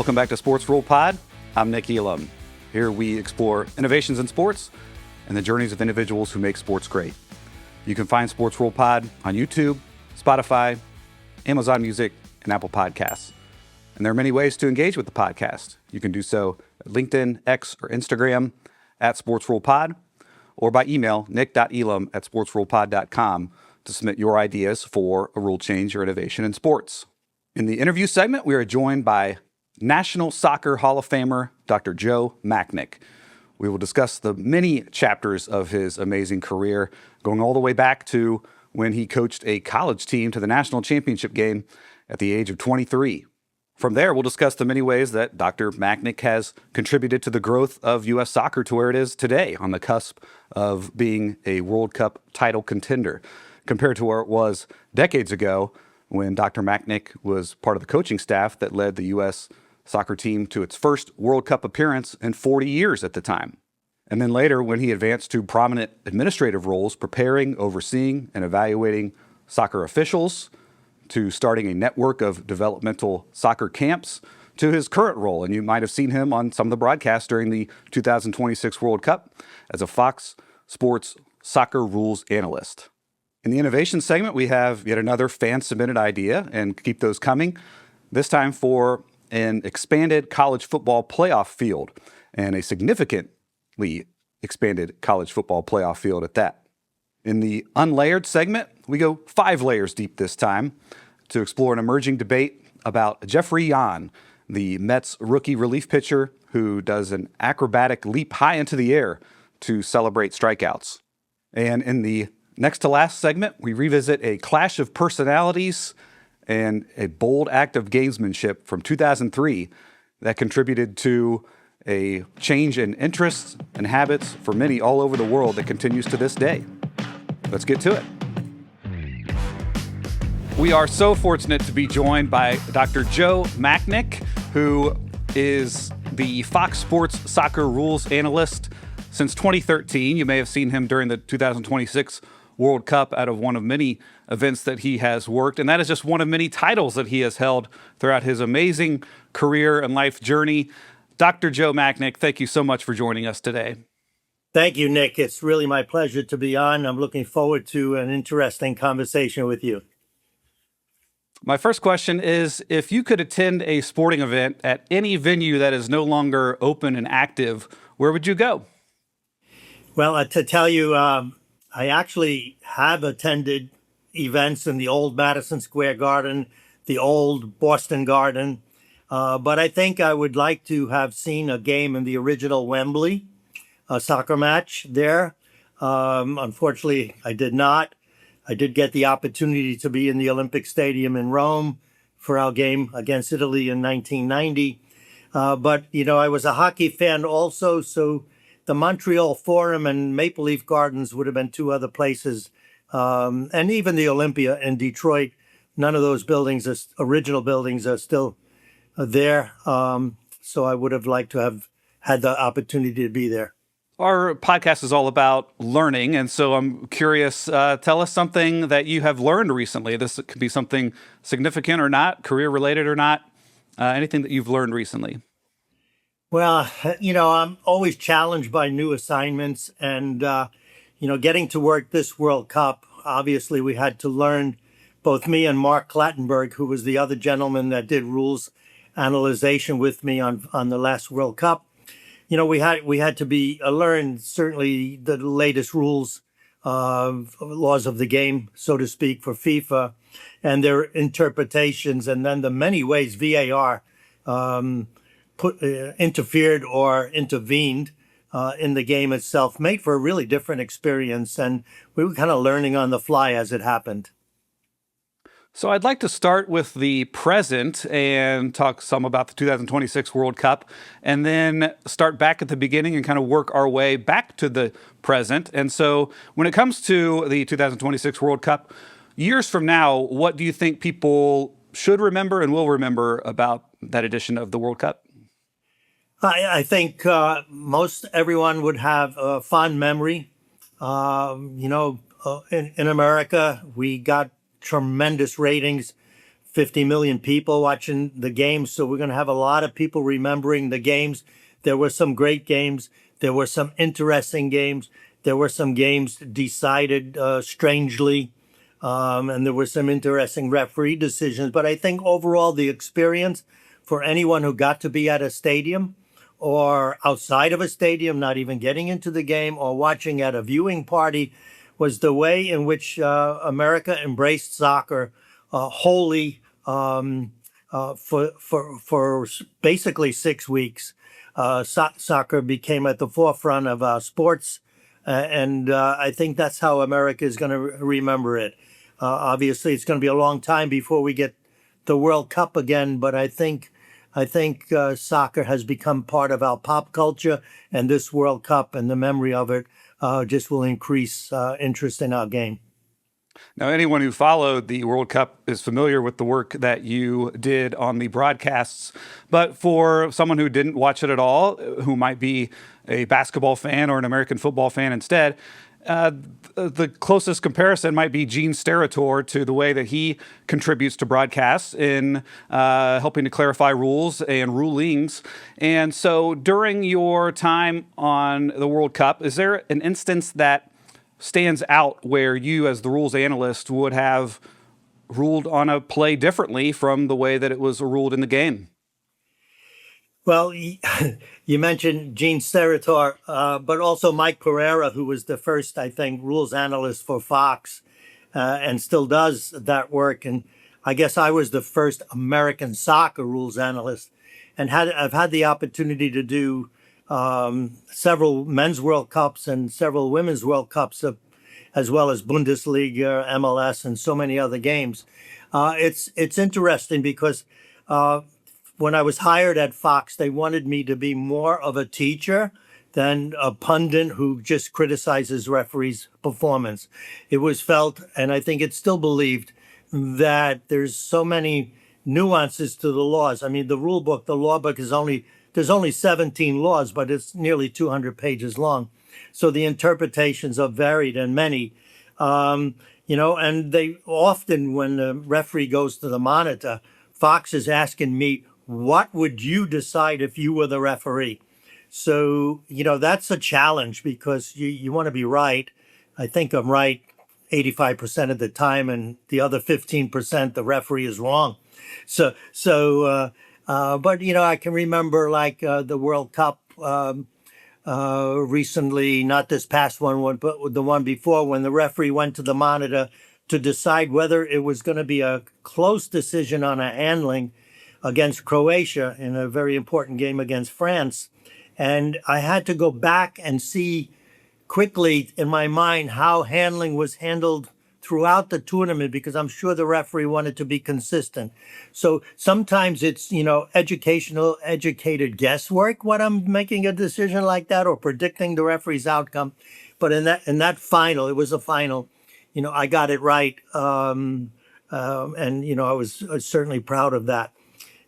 Welcome back to Sports Rule Pod. I'm Nick Elam. Here we explore innovations in sports and the journeys of individuals who make sports great. You can find Sports Rule Pod on YouTube, Spotify, Amazon Music, and Apple Podcasts. And there are many ways to engage with the podcast. You can do so at LinkedIn, X, or Instagram at Sports Rule Pod, or by email, nick.elam@sportsrulepod.com to submit your ideas for a rule change or innovation in sports. In the interview segment, we are joined by National Soccer Hall of Famer, Dr. Joe Machnik. We will discuss the many chapters of his amazing career, going all the way back to when he coached a college team to the national championship game at the age of 23. From there, we'll discuss the many ways that Dr. Machnik has contributed to the growth of U.S. soccer to where it is today, on the cusp of being a World Cup title contender, compared to where it was decades ago when Dr. Machnik was part of the coaching staff that led the U.S. soccer team to its first World Cup appearance in 40 years at the time. And then later, when he advanced to prominent administrative roles, preparing, overseeing, and evaluating soccer officials, to starting a network of developmental soccer camps, to his current role. And you might have seen him on some of the broadcasts during the 2026 World Cup as a Fox Sports soccer rules analyst. In the innovation segment, we have yet another fan-submitted idea, and keep those coming, this time for an expanded college football playoff field, and a significantly expanded college football playoff field at that. In the unlayered segment, we go 5 layers deep this time to explore an emerging debate about Jefry Yan, the Mets rookie relief pitcher who does an acrobatic leap high into the air to celebrate strikeouts. And in the next to last segment, we revisit a clash of personalities and a bold act of gamesmanship from 2003 that contributed to a change in interests and habits for many all over the world that continues to this day. Let's get to it. We are so fortunate to be joined by Dr. Joe Machnik, who is the Fox Sports soccer rules analyst since 2013. You may have seen him during the 2026 World Cup out of one of many events that he has worked, and that is just one of many titles that he has held throughout his amazing career and life journey. Dr. Joe Machnik, thank you so much for joining us today. Thank you, Nick. It's really my pleasure to be on. I'm looking forward to an interesting conversation with you. My first question is, if you could attend a sporting event at any venue that is no longer open and active, where would you go? Well, to tell you, I actually have attended events in the old Madison Square Garden, the old Boston Garden, but I think I would like to have seen a game in the original Wembley, a soccer match there. Unfortunately, I did not. I did get the opportunity to be in the Olympic Stadium in Rome for our game against Italy in 1990. But, I was a hockey fan also, so the Montreal Forum and Maple Leaf Gardens would have been 2 other places. And even the Olympia in Detroit, none of those buildings, original buildings, are still there. So I would have liked to have had the opportunity to be there. Our podcast is all about learning, and so I'm curious, tell us something that you have learned recently. This could be something significant or not, career-related or not, anything that you've learned recently. Well, I'm always challenged by new assignments, and, getting to work this World Cup, obviously we had to learn, both me and Mark Clattenburg, who was the other gentleman that did rules analyzation with me on the last World Cup. We had to learn certainly the latest rules, laws of the game, so to speak, for FIFA and their interpretations, and then the many ways VAR interfered or intervened in the game itself, made for a really different experience, and we were kind of learning on the fly as it happened. So I'd like to start with the present and talk some about the 2026 World Cup, and then start back at the beginning and kind of work our way back to the present. And so when it comes to the 2026 World Cup, years from now, what do you think people should remember and will remember about that edition of the World Cup? I think most everyone would have a fond memory. In America, we got tremendous ratings 50 million people watching the games. So we're going to have a lot of people remembering the games. There were some great games. There were some interesting games. There were some games decided strangely. And there were some interesting referee decisions. But I think overall, the experience for anyone who got to be at a stadium or outside of a stadium, not even getting into the game, or watching at a viewing party, was the way in which America embraced soccer wholly for basically 6 weeks. Soccer became at the forefront of sports, and I think that's how America is going to remember it. Obviously, it's going to be a long time before we get the World Cup again, but I think soccer has become part of our pop culture, and this World Cup and the memory of it just will increase interest in our game. Now, anyone who followed the World Cup is familiar with the work that you did on the broadcasts. But for someone who didn't watch it at all, who might be a basketball fan or an American football fan instead, the closest comparison might be Gene Steratore to the way that he contributes to broadcasts in helping to clarify rules and rulings. And so during your time on the World Cup, is there an instance that stands out where you, as the rules analyst, would have ruled on a play differently from the way that it was ruled in the game? Well, you mentioned Gene Steratore, but also Mike Pereira, who was the first, I think, rules analyst for Fox, and still does that work. And I guess I was the first American soccer rules analyst, and I've had the opportunity to do several men's World Cups and several women's World Cups, as well as Bundesliga, MLS, and so many other games. It's interesting because when I was hired at Fox, they wanted me to be more of a teacher than a pundit who just criticizes referees' performance. It was felt, and I think it's still believed, that there's so many nuances to the laws. I mean, the rule book, the law book there's only 17 laws, but it's nearly 200 pages long. So the interpretations are varied and many. And they often, when the referee goes to the monitor, Fox is asking me, what would you decide if you were the referee? So, that's a challenge because you want to be right. I think I'm right 85% of the time, and the other 15%, the referee is wrong. But I can remember the World Cup recently, not this past one, but the one before, when the referee went to the monitor to decide whether it was going to be a close decision on a handling against Croatia in a very important game against France. And I had to go back and see quickly in my mind how handling was handled throughout the tournament, because I'm sure the referee wanted to be consistent. So sometimes it's, educated guesswork when I'm making a decision like that or predicting the referee's outcome. But in that final, it was a final, I got it right. And I was certainly proud of that.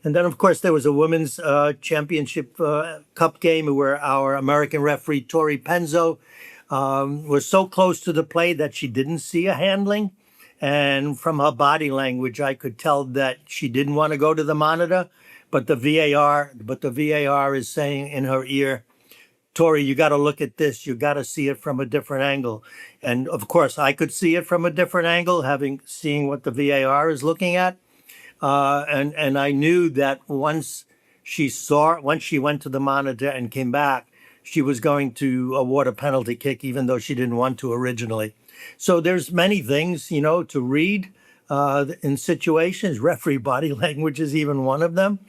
And then, of course, there was a women's championship cup game where our American referee, Tori Penzo, was so close to the play that she didn't see a handling. And from her body language, I could tell that she didn't want to go to the monitor. But the VAR is saying in her ear, Tori, you got to look at this. You got to see it from a different angle. And of course, I could see it from a different angle, seeing what the VAR is looking at. And I knew that once she went to the monitor and came back, she was going to award a penalty kick, even though she didn't want to originally. So there's many things, to read in situations. Referee body language is even one of them,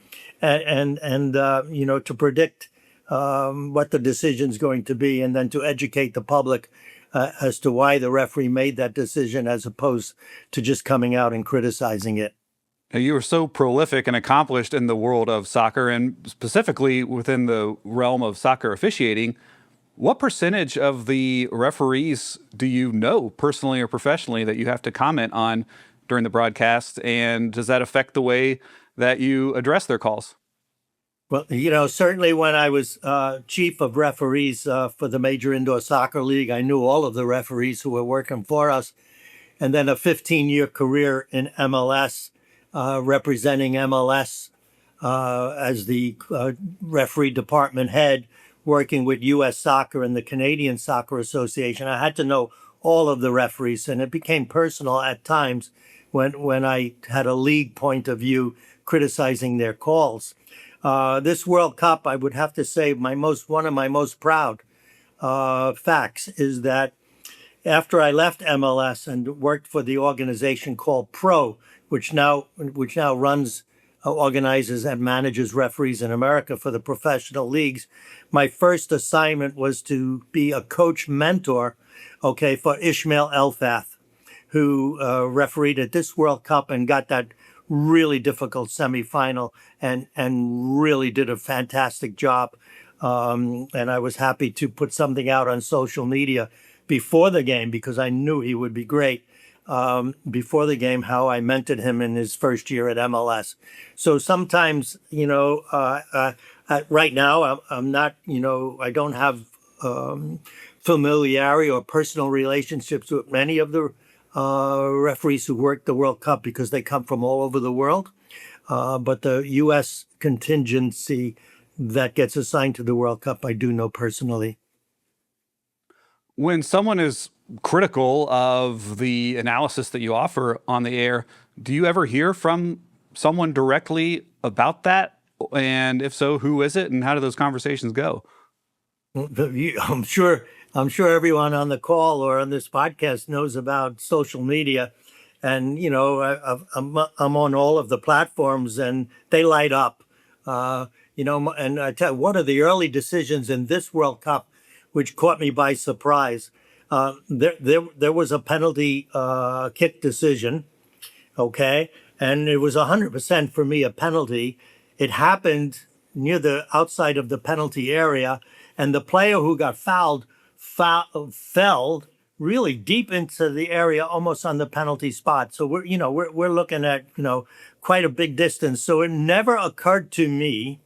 and to predict what the decision's going to be, and then to educate the public as to why the referee made that decision, as opposed to just coming out and criticizing it. You were so prolific and accomplished in the world of soccer, and specifically within the realm of soccer officiating. What percentage of the referees do you know personally or professionally that you have to comment on during the broadcast? And does that affect the way that you address their calls? Well, certainly when I was chief of referees for the Major Indoor Soccer League, I knew all of the referees who were working for us. And then a 15-year career in MLS. representing MLS as the referee department head, working with U.S. Soccer and the Canadian Soccer Association. I had to know all of the referees, and it became personal at times when I had a league point of view criticizing their calls. This World Cup, I would have to say, one of my most proud facts is that after I left MLS and worked for the organization called Pro, which now runs, organizes and manages referees in America for the professional leagues, my first assignment was to be a coach mentor, okay, for Ishmael Elfath, who refereed at this World Cup and got that really difficult semifinal and really did a fantastic job. And I was happy to put something out on social media before the game because I knew he would be great. Before the game, how I mentored him in his first year at MLS. So sometimes, right now, I'm not, I don't have familiarity or personal relationships with many of the referees who work the World Cup because they come from all over the world. But the U.S. contingency that gets assigned to the World Cup, I do know personally. When someone is critical of the analysis that you offer on the air, do you ever hear from someone directly about that? And if so, who is it and how do those conversations go? I'm sure everyone on the call or on this podcast knows about social media. And, I'm on all of the platforms and they light up. And I tell you, one of the early decisions in this World Cup, which caught me by surprise, there was a penalty kick decision, okay? And it was 100% for me a penalty. It happened near the outside of the penalty area, and the player who got fouled fell really deep into the area, almost on the penalty spot. So we're looking at quite a big distance. So it never occurred to me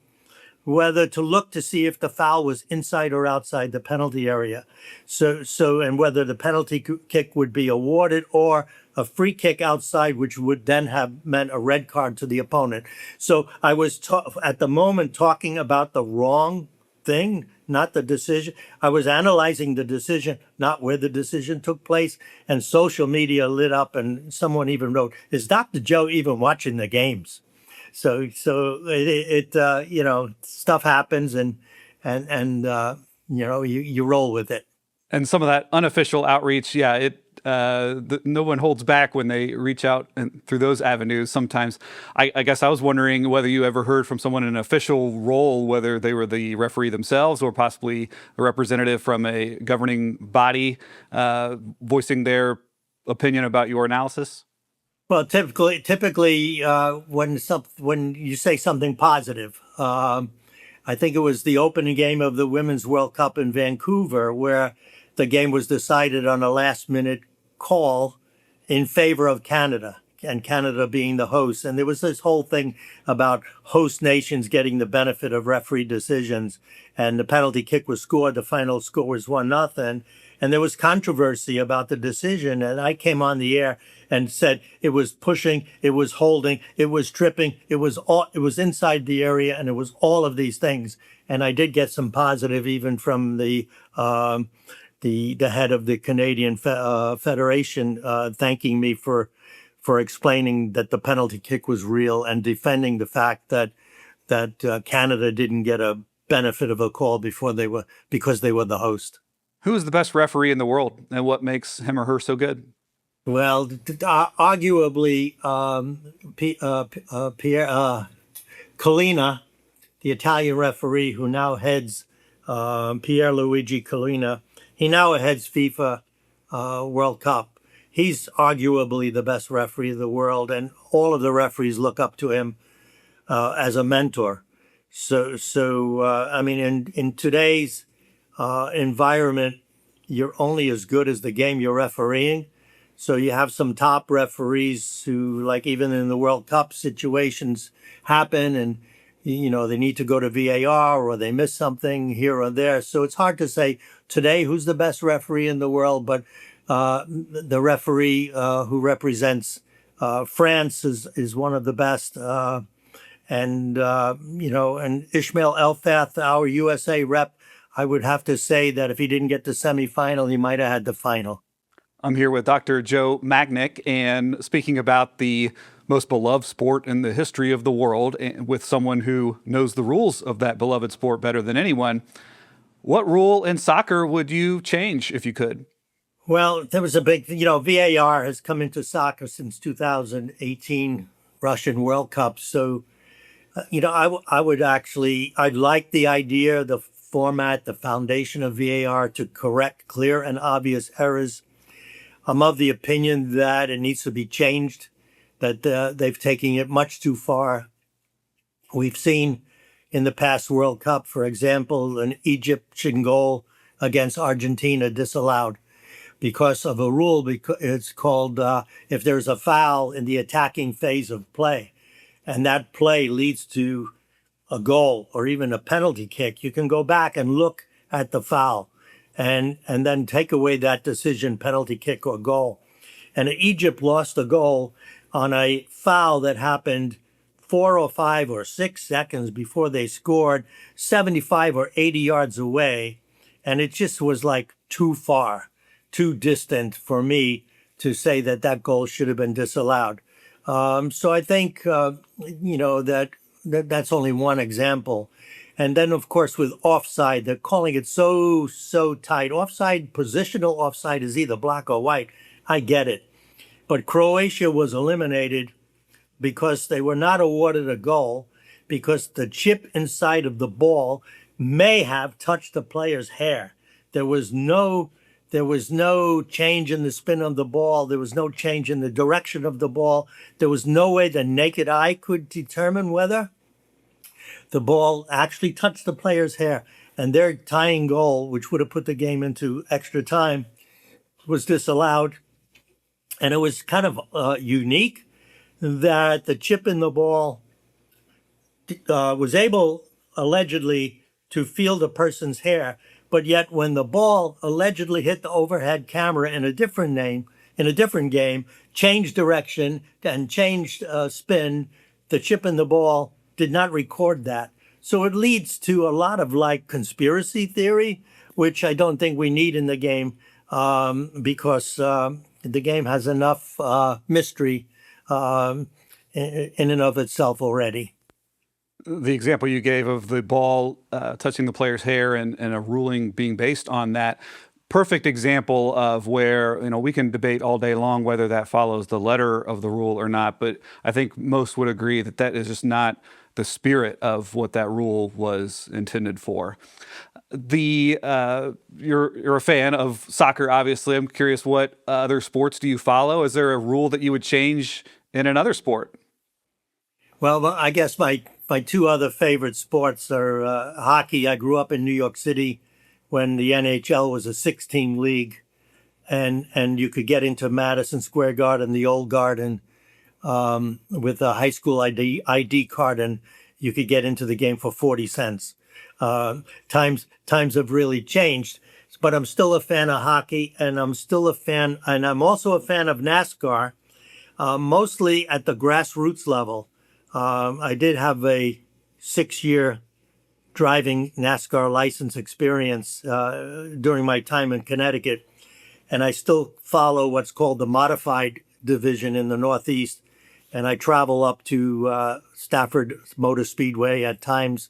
whether to look to see if the foul was inside or outside the penalty area. And whether the penalty kick would be awarded or a free kick outside, which would then have meant a red card to the opponent. So I was at the moment talking about the wrong thing, not the decision. I was analyzing the decision, not where the decision took place. And social media lit up and someone even wrote, "Is Dr. Joe even watching the games?" So stuff happens and you roll with it. And some of that unofficial outreach, no one holds back when they reach out and through those avenues. Sometimes, I guess I was wondering whether you ever heard from someone in an official role, whether they were the referee themselves or possibly a representative from a governing body, voicing their opinion about your analysis. Well, typically, when you say something positive, I think it was the opening game of the Women's World Cup in Vancouver, where the game was decided on a last-minute call in favor of Canada, and Canada being the host. And there was this whole thing about host nations getting the benefit of referee decisions, and the penalty kick was scored. The final score was 1-0. And there was controversy about the decision. And I came on the air and said it was pushing, it was holding, it was tripping, it was inside the area, and it was all of these things. And I did get some positive even from the head of the Canadian Federation thanking me for explaining that the penalty kick was real and defending the fact that Canada didn't get a benefit of a call because they were the host. Who is the best referee in the world, and what makes him or her so good? Well, arguably, Pierre Collina, the Italian referee who now heads Pierluigi Collina. He now heads FIFA World Cup. He's arguably the best referee of the world, and all of the referees look up to him as a mentor. In today's environment, you're only as good as the game you're refereeing. So you have some top referees who, like even in the World Cup, situations happen and, they need to go to VAR or they miss something here or there. So it's hard to say today who's the best referee in the world, but the referee who represents France is one of the best. And Ishmael Elfath, our USA rep, I would have to say that if he didn't get the semifinal, he might have had the final. I'm here with Dr. Joe Machnik, and speaking about the most beloved sport in the history of the world, and with someone who knows the rules of that beloved sport better than anyone. What rule in soccer would you change if you could? Well, there was a big, VAR has come into soccer since 2018 Russian World Cup. So, I would actually, I'd like the idea, the format, the foundation of VAR to correct clear and obvious errors. I'm of the opinion that it needs to be changed, that they've taken it much too far. We've seen in the past World Cup, for example, an Egyptian goal against Argentina disallowed because of a rule. Because it's called if there's a foul in the attacking phase of play, and that play leads to a goal or even a penalty kick, you can go back and look at the foul and then take away that decision, penalty kick or goal. And Egypt lost a goal on a foul that happened 4 or 5 or 6 seconds before they scored, 75 or 80 yards away. And it just was like too far, too distant for me to say that that goal should have been disallowed. So I think, that's only one example. And then, of course, with offside, they're calling it so tight. Offside, positional offside is either black or white. I get it. But Croatia was eliminated because they were not awarded a goal because the chip inside of the ball may have touched the player's hair. There was no change in the spin of the ball. There was no change in the direction of the ball. There was no way the naked eye could determine whether the ball actually touched the player's hair. And their tying goal, which would have put the game into extra time, was disallowed. And it was kind of unique that the chip in the ball was able, allegedly, to feel the person's hair. But yet when the ball allegedly hit the overhead camera in a different game, changed direction and changed spin, the chip in the ball did not record that. So it leads to a lot of conspiracy theory, which I don't think we need in the game because the game has enough mystery in and of itself already. The example you gave of the ball touching the player's hair and a ruling being based on that, perfect example of where, we can debate all day long whether that follows the letter of the rule or not, but I think most would agree that that is just not the spirit of what that rule was intended for. You're a fan of soccer, obviously. I'm curious, what other sports do you follow? Is there a rule that you would change in another sport? Well, I guess my two other favorite sports are hockey. I grew up in New York City when the NHL was a 6-team league, and you could get into Madison Square Garden, the old Garden, with a high school ID card, and you could get into the game for 40 cents. Times have really changed, but I'm still a fan of hockey, and I'm also a fan of NASCAR, mostly at the grassroots level. I did have a 6-year driving NASCAR license experience during my time in Connecticut, and I still follow what's called the modified division in the Northeast, and I travel up to Stafford Motor Speedway at times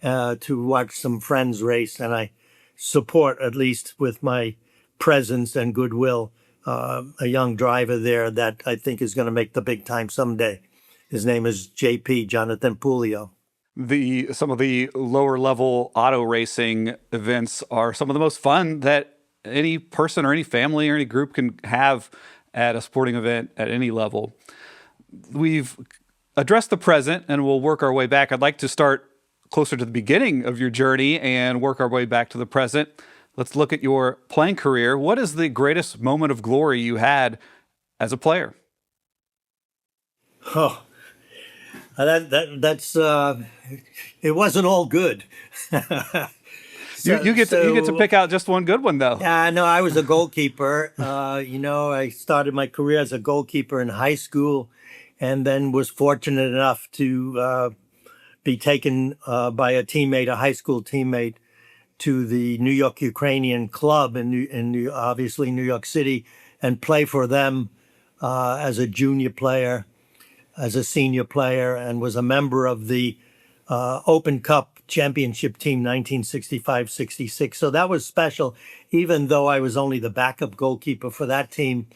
to watch some friends race, and I support, at least with my presence and goodwill, a young driver there that I think is going to make the big time someday. His name is JP, Jonathan Pulio. Some of the lower level auto racing events are some of the most fun that any person or any family or any group can have at a sporting event at any level. We've addressed the present and we'll work our way back. I'd like to start closer to the beginning of your journey and work our way back to the present. Let's look at your playing career. What is the greatest moment of glory you had as a player? Oh, that's it wasn't all good. You get to pick out just one good one though. Yeah, no, I was a goalkeeper. I started my career as a goalkeeper in high school, and then was fortunate enough to be taken by a high school teammate, to the New York Ukrainian club obviously New York City, and play for them as a junior player, as a senior player, and was a member of the Open Cup championship team 1965-66. So that was special, even though I was only the backup goalkeeper for that team.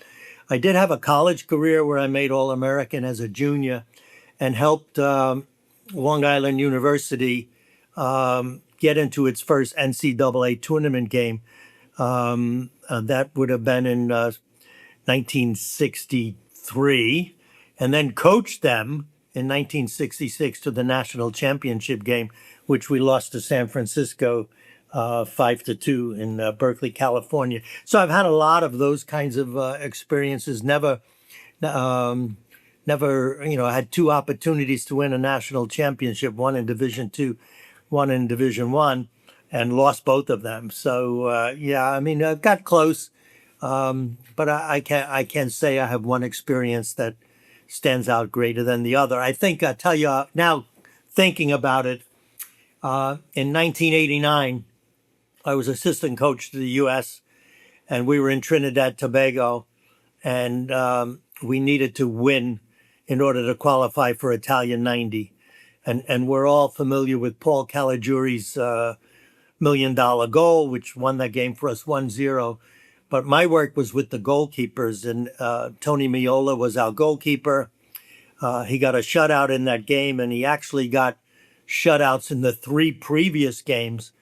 I did have a college career where I made All-American as a junior and helped Long Island University get into its first NCAA tournament game. That would have been in 1963, and then coached them in 1966 to the national championship game, which we lost to San Francisco 5-2 in Berkeley, California. So I've had a lot of those kinds of experiences. Never, I had two opportunities to win a national championship, one in Division II, one in Division I, and lost both of them. So I got close, but I can't say I have one experience that stands out greater than the other. I think I tell you now, thinking about it, in 1989, I was assistant coach to the U.S. and we were in Trinidad Tobago, and we needed to win in order to qualify for Italian 90. And we're all familiar with Paul Caligiuri's $1 million goal, which won that game for us 1-0. But my work was with the goalkeepers, and Tony Miola was our goalkeeper. He got a shutout in that game, and he actually got shutouts in the three previous games,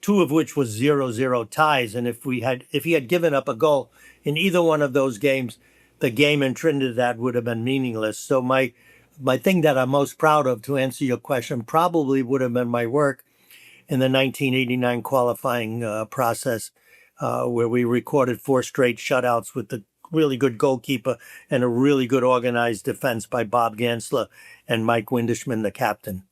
two of which was 0-0 ties. And if he had given up a goal in either one of those games, the game in Trinidad would have been meaningless. So my thing that I'm most proud of, to answer your question, probably would have been my work in the 1989 qualifying process, where we recorded 4 straight shutouts with the really good goalkeeper and a really good organized defense by Bob Gansler and Mike Windishman, the captain.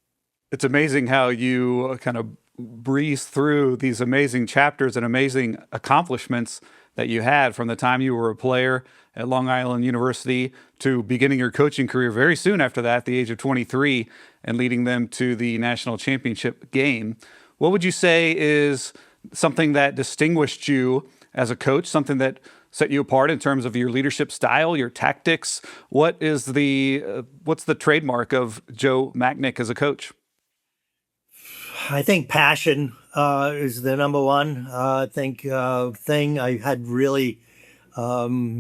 It's amazing how you kind of breeze through these amazing chapters and amazing accomplishments that you had from the time you were a player at Long Island University to beginning your coaching career very soon after that, at the age of 23, and leading them to the national championship game. What would you say is something that distinguished you as a coach, something that set you apart in terms of your leadership style, your tactics? What's the trademark of Joe Machnik as a coach? I think passion is the number one thing. I had really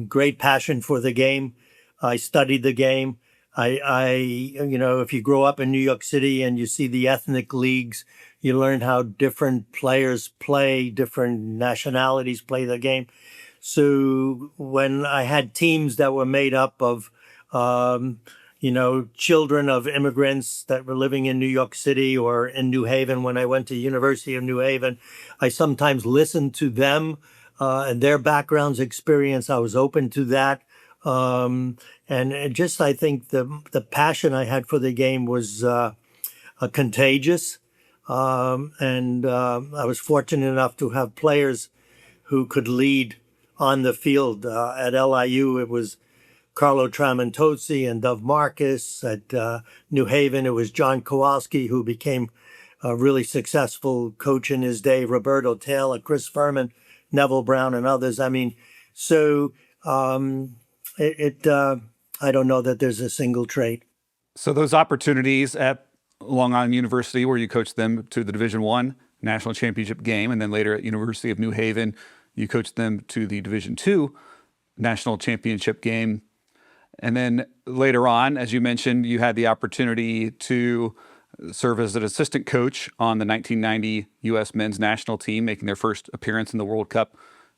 great passion for the game. I studied the game. If you grow up in New York City and you see the ethnic leagues, you learn how different players play, different nationalities play the game. So when I had teams that were made up of, children of immigrants that were living in New York City or in New Haven, when I went to University of New Haven, I sometimes listened to them and their backgrounds, experience. I was open to that. And I think the passion I had for the game was contagious. And I was fortunate enough to have players who could lead on the field. At LIU, it was Carlo Tramontosi and Dov Marcus. At New Haven, it was John Kowalski, who became a really successful coach in his day, Roberto Taylor, Chris Furman, Neville Brown, and others. I mean, so I don't know that there's a single trait. So those opportunities at Long Island University, where you coached them to the Division I national championship game, and then later at University of New Haven, you coached them to the Division II national championship game. And then later on, as you mentioned, you had the opportunity to serve as an assistant coach on the 1990 U.S. men's national team, making their first appearance in the World Cup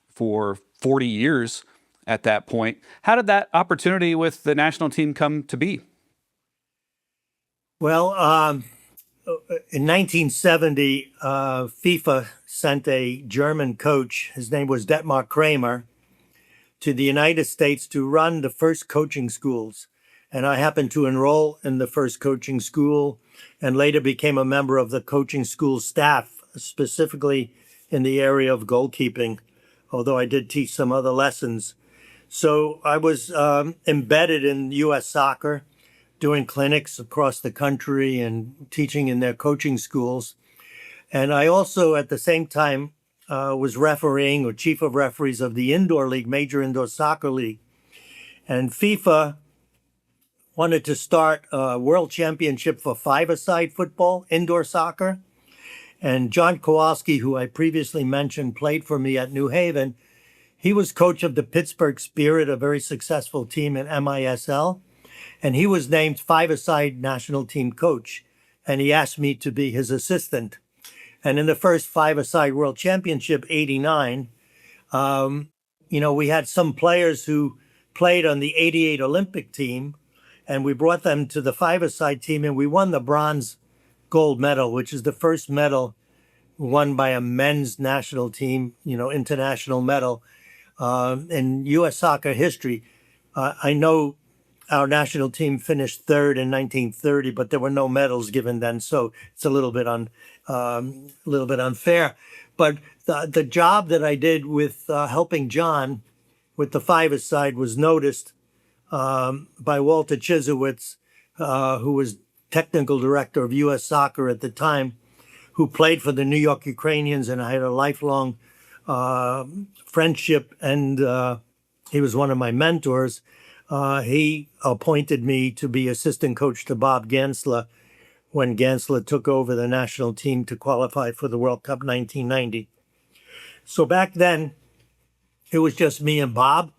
for 40 years at that point. How did that opportunity with the national team come to be? Well, in 1970, FIFA sent a German coach, his name was Detmar Kramer, to the United States to run the first coaching schools. And I happened to enroll in the first coaching school and later became a member of the coaching school staff, specifically in the area of goalkeeping, although I did teach some other lessons. So I was embedded in U.S. soccer, doing clinics across the country and teaching in their coaching schools. And I also, at the same time, was refereeing or chief of referees of the indoor league, Major Indoor Soccer League. And FIFA wanted to start a world championship for five-a-side football, indoor soccer. And John Kowalski, who I previously mentioned, played for me at New Haven. He was coach of the Pittsburgh Spirit, a very successful team in MISL. And he was named five-a-side national team coach. And he asked me to be his assistant. And in the first five-a-side world championship, 89, we had some players who played on the 88 Olympic team, and we brought them to the five-a-side team, and we won the bronze gold medal, which is the first medal won by a men's national team, international medal in U.S. soccer history. I know our national team finished third in 1930, but there were no medals given then, so it's a little bit unfair. But the job that I did with helping John with the five-a-side was noticed by Walter Chisowitz, who was technical director of U.S. soccer at the time, who played for the New York Ukrainians, and I had a lifelong friendship, and he was one of my mentors. He appointed me to be assistant coach to Bob Gansler when Gansler took over the national team to qualify for the World Cup 1990. So back then, it was just me and Bob,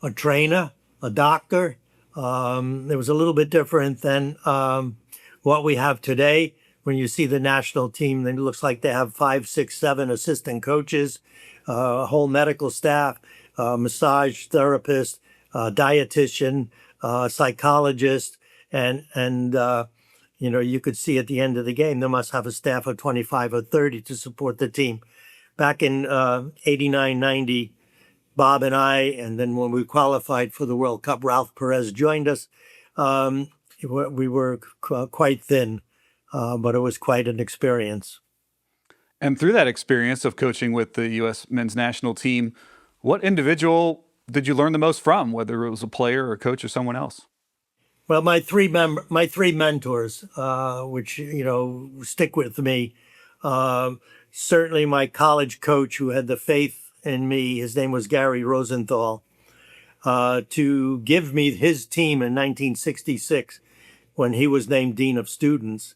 a trainer, a doctor. It was a little bit different than what we have today. When you see the national team, then it looks like they have 5, 6, 7 assistant coaches, a whole medical staff, massage therapist, dietitian, psychologist, and you could see at the end of the game, they must have a staff of 25 or 30 to support the team. Back in 89, 90, Bob and I, and then when we qualified for the World Cup, Ralph Perez joined us. We were quite thin, but it was quite an experience. And through that experience of coaching with the U.S. men's national team, what individual did you learn the most from, whether it was a player or a coach or someone else? Well, my three mentors, which stick with me. Certainly, my college coach, who had the faith in me. His name was Gary Rosenthal. To give me his team in 1966, when he was named dean of students.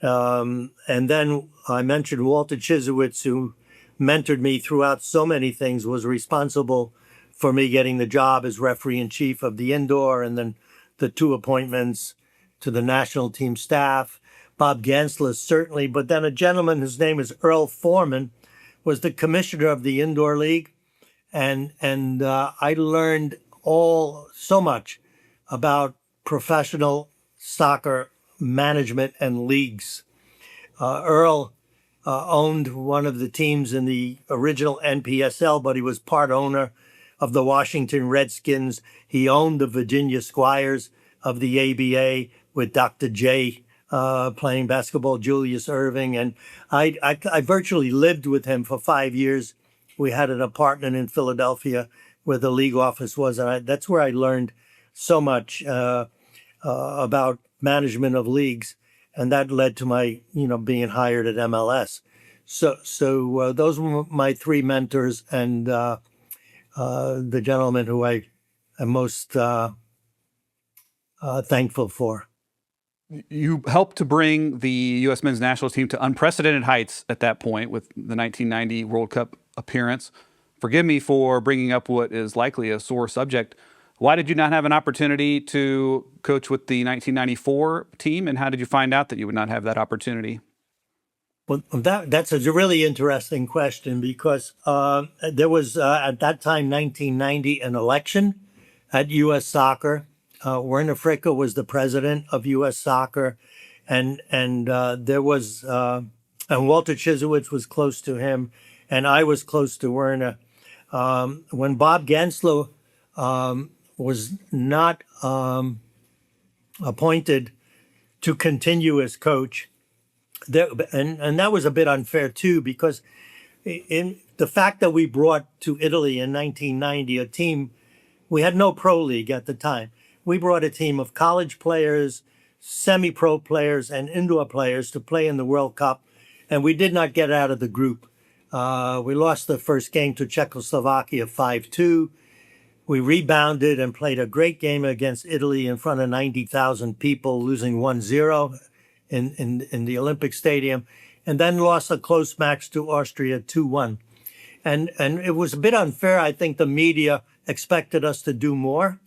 And then I mentioned Walter Chisowitz, who mentored me throughout so many things, was responsible for me getting the job as referee-in-chief of the indoor, and then the 2 appointments to the national team staff. Bob Gansler, certainly, but then a gentleman, his name is Earl Foreman, was the commissioner of the indoor league. And I learned so much about professional soccer management and leagues. Earl owned one of the teams in the original NPSL, but he was part owner of the Washington Redskins. He owned the Virginia Squires of the ABA with Dr. J playing basketball, Julius Irving. And I virtually lived with him for 5 years. We had an apartment in Philadelphia where the league office was. And that's where I learned so much about management of leagues. And that led to my, being hired at MLS. So those were my 3 mentors, and the gentleman who I am most thankful for. You helped to bring the U.S. men's national team to unprecedented heights at that point with the 1990 World Cup appearance. Forgive me for bringing up what is likely a sore subject. Why did you not have an opportunity to coach with the 1994 team, and how did you find out that you would not have that opportunity? Well, that's a really interesting question, because there was, at that time, 1990, an election at U.S. Soccer. Werner Fricke was the president of U.S. Soccer, and there was, and Walter Chisowitz was close to him, and I was close to Werner. When Bob Gansler was not appointed to continue as coach, and that was a bit unfair too, because in the fact that we brought to Italy in 1990 a team, we had no pro league at the time. We brought a team of college players, semi-pro players, and indoor players to play in the World Cup, and we did not get out of the group. We lost the first game to Czechoslovakia 5-2. We rebounded and played a great game against Italy in front of 90,000 people, losing 1-0 in the Olympic Stadium, and then lost a close match to Austria 2-1. And it was a bit unfair. I think the media expected us to do more.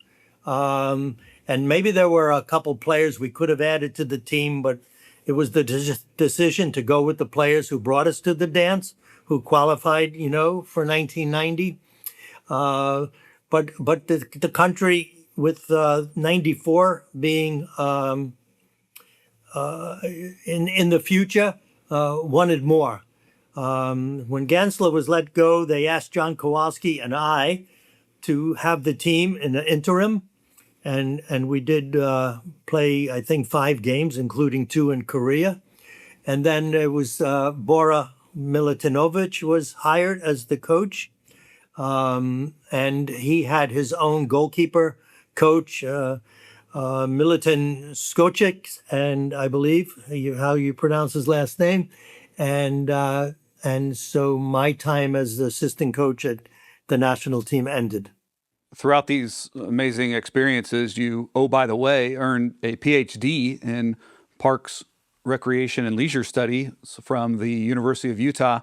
And maybe there were a couple players we could have added to the team, but it was the decision to go with the players who brought us to the dance, who qualified, for 1990. But the country, with 94 being in the future, wanted more. When Gansler was let go, they asked John Kowalski and I to have the team in the interim. And we did play, I think, 5 games, including 2 in Korea. And then there was Bora Milutinovic was hired as the coach. And he had his own goalkeeper coach, Milutin Skocic, and I believe how you pronounce his last name. And so my time as the assistant coach at the national team ended. Throughout these amazing experiences, you, oh, by the way, earned a PhD in Parks, Recreation, and Leisure Studies from the University of Utah.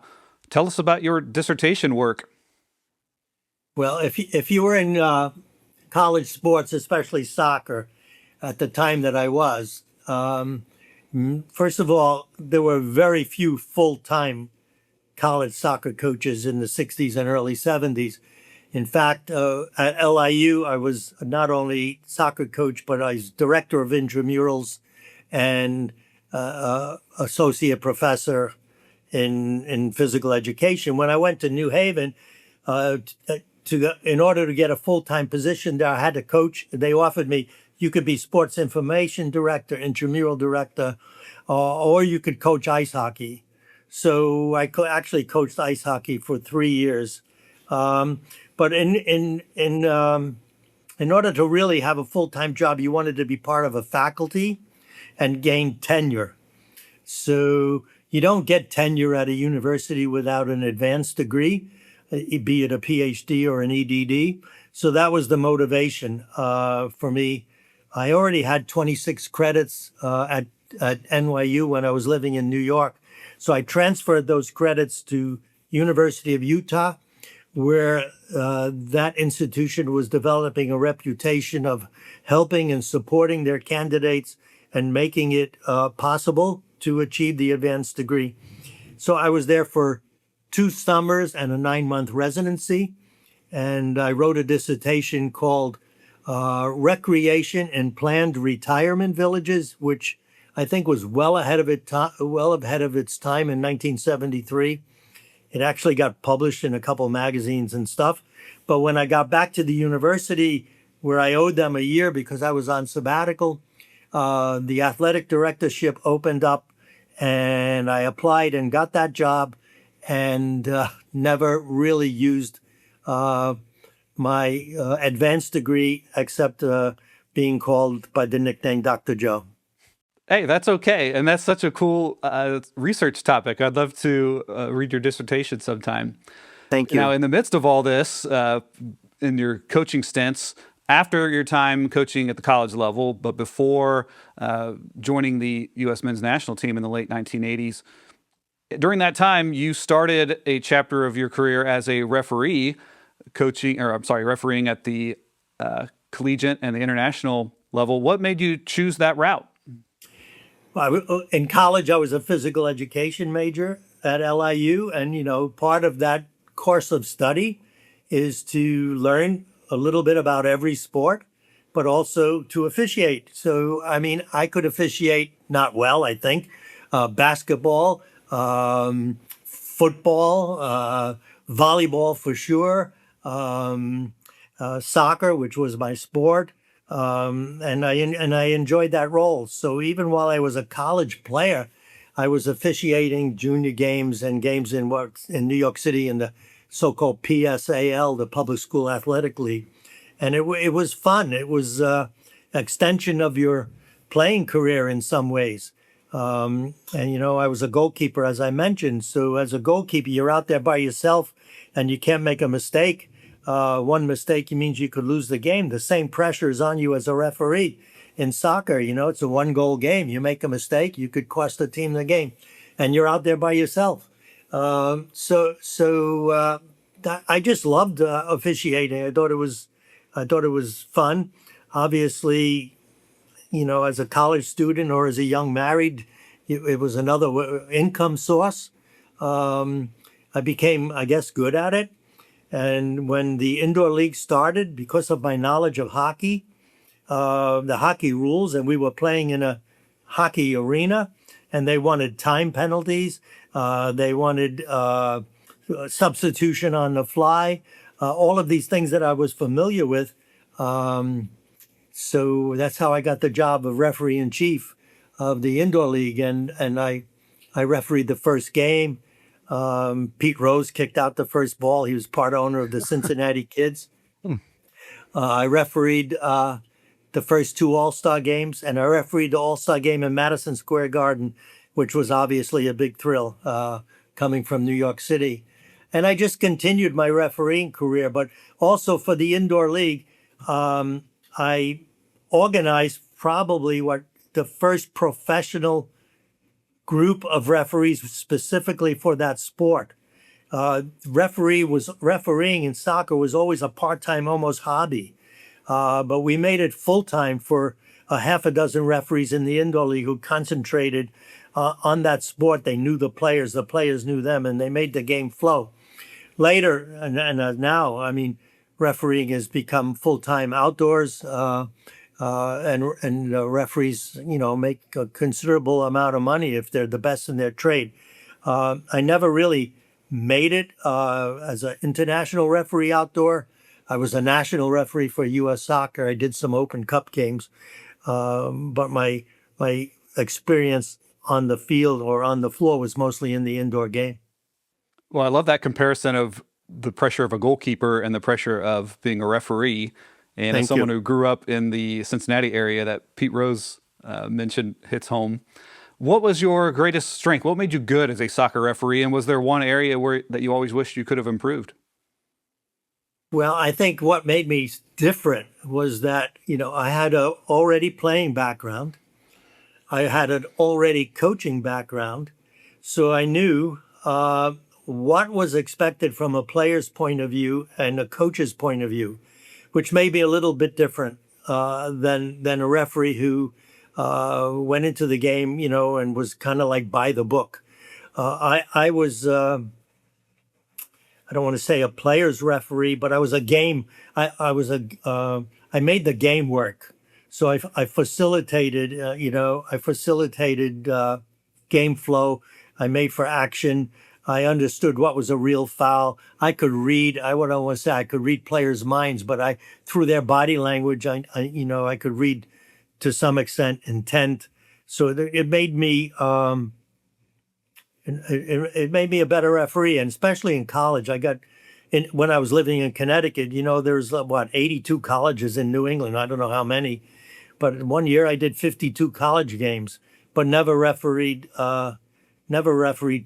Tell us about your dissertation work. Well, if you were in college sports, especially soccer, at the time that I was, first of all, there were very few full-time college soccer coaches in the 60s and early 70s. In fact, at LIU, I was not only soccer coach, but I was director of intramurals and associate professor in physical education. When I went to New Haven, in order to get a full-time position there, I had to coach. They offered me, you could be sports information director, intramural director, or you could coach ice hockey. So I actually coached ice hockey for 3 years. But in order to really have a full-time job, you wanted to be part of a faculty and gain tenure. So you don't get tenure at a university without an advanced degree, be it a PhD or an EDD. So that was the motivation for me. I already had 26 credits at NYU when I was living in New York. So I transferred those credits to University of Utah, where that institution was developing a reputation of helping and supporting their candidates and making it possible to achieve the advanced degree. So I was there for 2 summers and a 9-month residency, and I wrote a dissertation called Recreation in Planned Retirement Villages, which I think was well ahead of its time in 1973. It actually got published in a couple magazines and stuff. But when I got back to the university, where I owed them a year because I was on sabbatical, the athletic directorship opened up, and I applied and got that job, and never really used my advanced degree except being called by the nickname Dr. Joe. Hey, that's okay. And that's such a cool research topic. I'd love to read your dissertation sometime. Thank you. Now, in the midst of all this, in your coaching stints, after your time coaching at the college level, but before joining the U.S. men's national team in the late 1980s, during that time, you started a chapter of your career as a referee, refereeing at the collegiate and the international level. What made you choose that route? In college, I was a physical education major at LIU, and part of that course of study is to learn a little bit about every sport, but also to officiate. So, I could officiate not well, I think, basketball, football, volleyball for sure, soccer, which was my sport. And I enjoyed that role. So even while I was a college player, I was officiating junior games and games in New York City in the so-called PSAL, the Public School Athletic League, and it was fun. It was extension of your playing career in some ways. And I was a goalkeeper, as I mentioned. So as a goalkeeper, you're out there by yourself, and you can't make a mistake. One mistake means you could lose the game. The same pressure is on you as a referee in soccer. It's a one-goal game. You make a mistake, you could cost the team the game, and you're out there by yourself. I just loved officiating. I thought it was fun. Obviously, as a college student or as a young married, it was another income source. I became, I guess, good at it. And when the indoor league started, because of my knowledge of hockey, the hockey rules, and we were playing in a hockey arena, and they wanted time penalties. They wanted substitution on the fly, all of these things that I was familiar with. So that's how I got the job of referee in chief of the indoor league, and I refereed the first game. Pete Rose kicked out the first ball. He was part owner of the Cincinnati Kids. I refereed the first two All-Star games, and I refereed the All-Star game in Madison Square Garden, which was obviously a big thrill coming from New York City. And I just continued my refereeing career, but also for the indoor league, I organized probably what the first professional group of referees specifically for that sport. Refereeing in soccer was always a part-time, almost hobby. But we made it full-time for a half a dozen referees in the indoor league who concentrated on that sport. They knew the players knew them, and they made the game flow. Later, and now, I mean, refereeing has become full-time outdoors, and referees, make a considerable amount of money if they're the best in their trade. I never really made it as an international referee outdoor. I was a national referee for U.S. Soccer. I did some Open Cup games, but my experience on the field or on the floor was mostly in the indoor game. Well, I love that comparison of the pressure of a goalkeeper and the pressure of being a referee. And as someone who grew up in the Cincinnati area that Pete Rose mentioned hits home, what was your greatest strength? What made you good as a soccer referee? And was there one area that you always wished you could have improved? Well, I think what made me different was that, I had a already playing background. I had an already coaching background. So I knew what was expected from a player's point of view and a coach's point of view, which may be a little bit different than a referee who went into the game, and was kind of like by the book. I was, I don't want to say a player's referee, but I was a game. I made the game work. So I facilitated, game flow. I made for action. I understood what was a real foul. I could read, I don't want to say I could read players' minds, but through their body language, I could read to some extent intent. So it made me, it made me a better referee, and especially in college. When I was living in Connecticut, there's 82 colleges in New England. I don't know how many, but one year I did 52 college games, but never refereed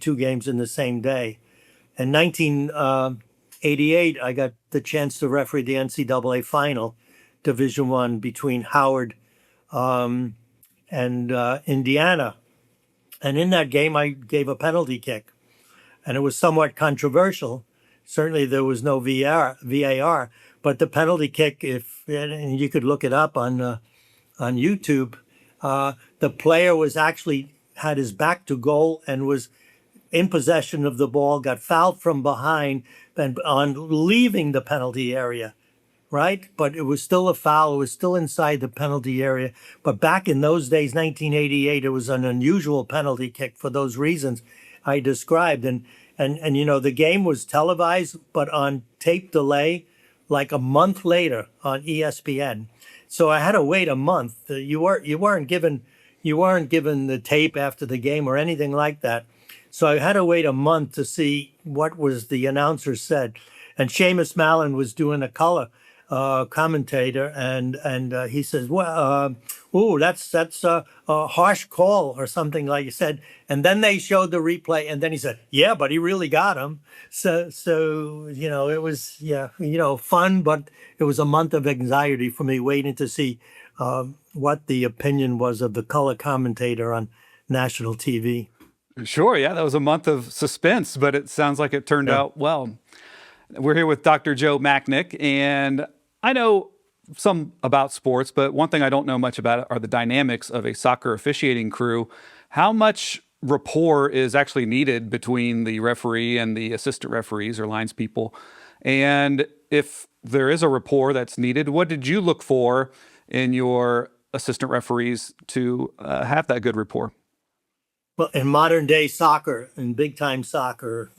two games in the same day. In 1988, I got the chance to referee the NCAA final, Division I, between Howard and Indiana. And in that game, I gave a penalty kick. And it was somewhat controversial. Certainly there was no VAR, but the penalty kick, and you could look it up on YouTube, the player was actually had his back to goal and was in possession of the ball, got fouled from behind and on leaving the penalty area, right? But it was still a foul. It was still inside the penalty area. But back in those days, 1988, it was an unusual penalty kick for those reasons I described. And the game was televised, but on tape delay, like a month later on ESPN. So I had to wait a month. You weren't given you weren't given the tape after the game or anything like that. So I had to wait a month to see what was the announcer said. And Seamus Mallon was doing a color commentator, and he says, "Well, that's a harsh call or something like you said." And then they showed the replay, and then he said, "Yeah, but he really got him." So it was fun, but it was a month of anxiety for me waiting to see what the opinion was of the color commentator on national TV. Sure, yeah, that was a month of suspense, but it sounds like it turned out well. We're here with Dr. Joe Machnik, and I know some about sports, but one thing I don't know much about are the dynamics of a soccer officiating crew. How much rapport is actually needed between the referee and the assistant referees or lines people? And if there is a rapport that's needed, what did you look for in your assistant referees to have that good rapport? Well, in modern day soccer, in big time soccer,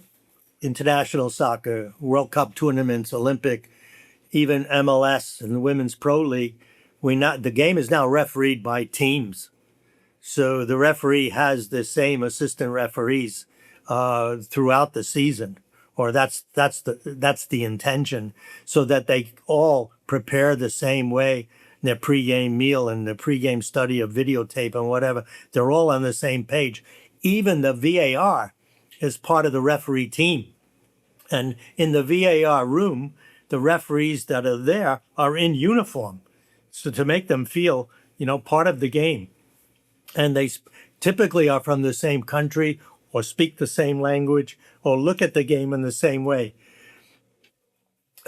international soccer, World Cup tournaments, Olympic, even MLS and the Women's Pro League, the game is now refereed by teams. So the referee has the same assistant referees throughout the season, or that's the intention, so that they all prepare the same way. Their pregame meal and the pregame study of videotape and whatever, they're all on the same page. Even the VAR is part of the referee team. And in the VAR room, the referees that are there are in uniform. So to make them feel, part of the game. And they typically are from the same country or speak the same language or look at the game in the same way.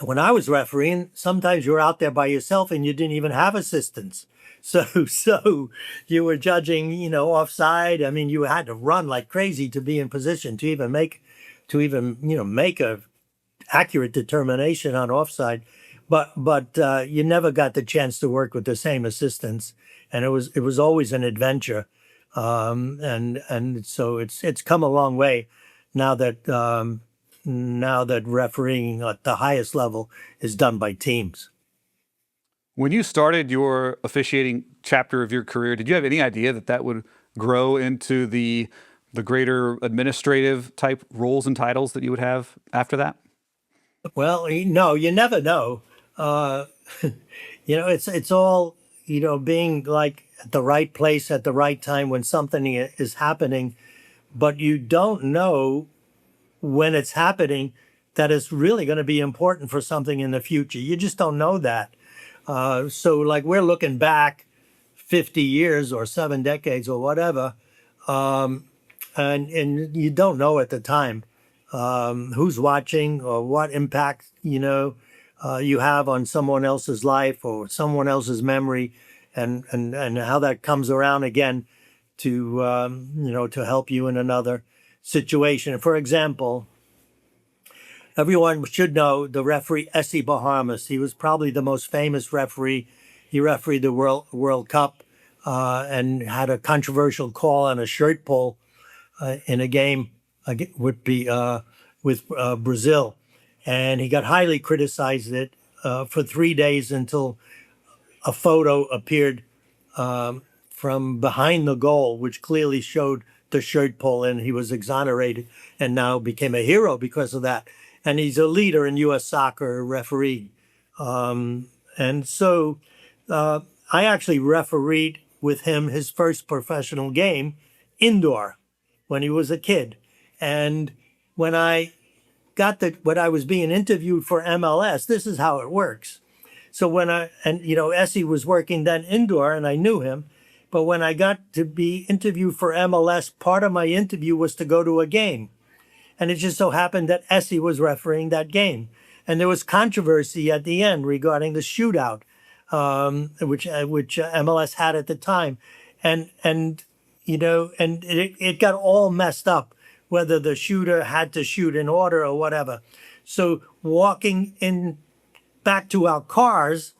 When I was refereeing, sometimes you were out there by yourself and you didn't even have assistants. So you were judging, offside. I mean, you had to run like crazy to be in position to even make a accurate determination on offside. But you never got the chance to work with the same assistants, and it was always an adventure. And so it's come a long way now that refereeing at the highest level is done by teams. When you started your officiating chapter of your career, did you have any idea that would grow into the greater administrative type roles and titles that you would have after that? Well, no, you never know. It's all, being like at the right place at the right time when something is happening, but you don't know when it's happening that it's really going to be important for something in the future. You just don't know that. So like we're looking back 50 years or 7 decades or whatever, and you don't know at the time who's watching or what impact you have on someone else's life or someone else's memory, and how that comes around again to to help you in another situation. For example, everyone should know the referee Essie Bahamas. He was probably the most famous referee. He refereed the World Cup and had a controversial call on a shirt pull in a game with Brazil, and he got highly criticized for 3 days until a photo appeared from behind the goal, which clearly showed the shirt pull, and he was exonerated and now became a hero because of that. And he's a leader in U.S. soccer referee. And so I actually refereed with him his first professional game indoor when he was a kid. And when I was being interviewed for MLS, this is how it works. So Essie was working then indoor and I knew him. But when I got to be interviewed for MLS, part of my interview was to go to a game. And it just so happened that Essie was refereeing that game. And there was controversy at the end regarding the shootout, which MLS had at the time. And it got all messed up, whether the shooter had to shoot in order or whatever. So walking in back to our cars,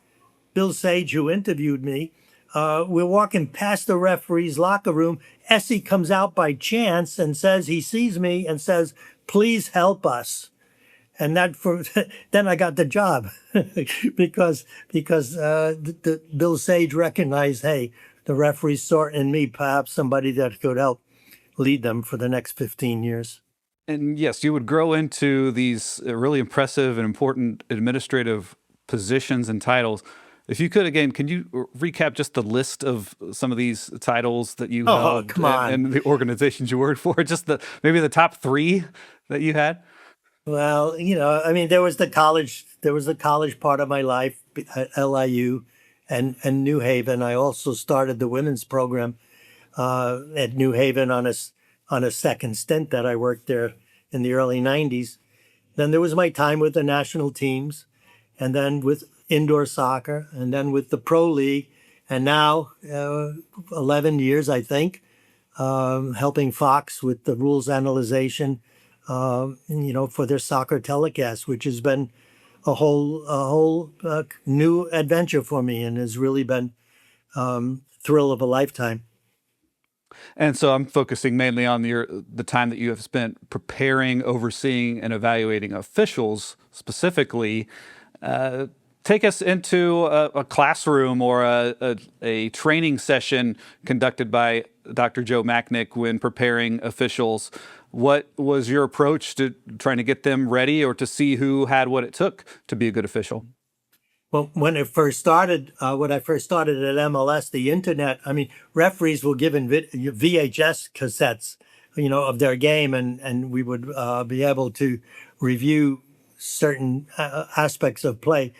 Bill Sage, who interviewed me, we're walking past the referee's locker room. Essie comes out by chance and says he sees me and says, "Please help us." And then I got the job because the Bill Sage recognized, hey, the referees saw in me perhaps somebody that could help lead them for the next 15 years. And yes, you would grow into these really impressive and important administrative positions and titles. If you could, again, can you recap just the list of some of these titles that you held come on. and the organizations you worked for? Just maybe the top three that you had? Well, I mean, there was the college part of my life at LIU and New Haven. I also started the women's program at New Haven on a second stint that I worked there in the early 90s. Then there was my time with the national teams, and then with indoor soccer, and then with the Pro League, and now 11 years, I think, helping Fox with the rules analyzation, for their soccer telecast, which has been a whole new adventure for me and has really been thrill of a lifetime. And so I'm focusing mainly on the time that you have spent preparing, overseeing, and evaluating officials specifically. Take us into a classroom or a training session conducted by Dr. Joe Machnik when preparing officials. What was your approach to trying to get them ready or to see who had what it took to be a good official? Well, when I first started at MLS, the internet, I mean, referees were given VHS cassettes, of their game, and we would be able to review certain aspects of play.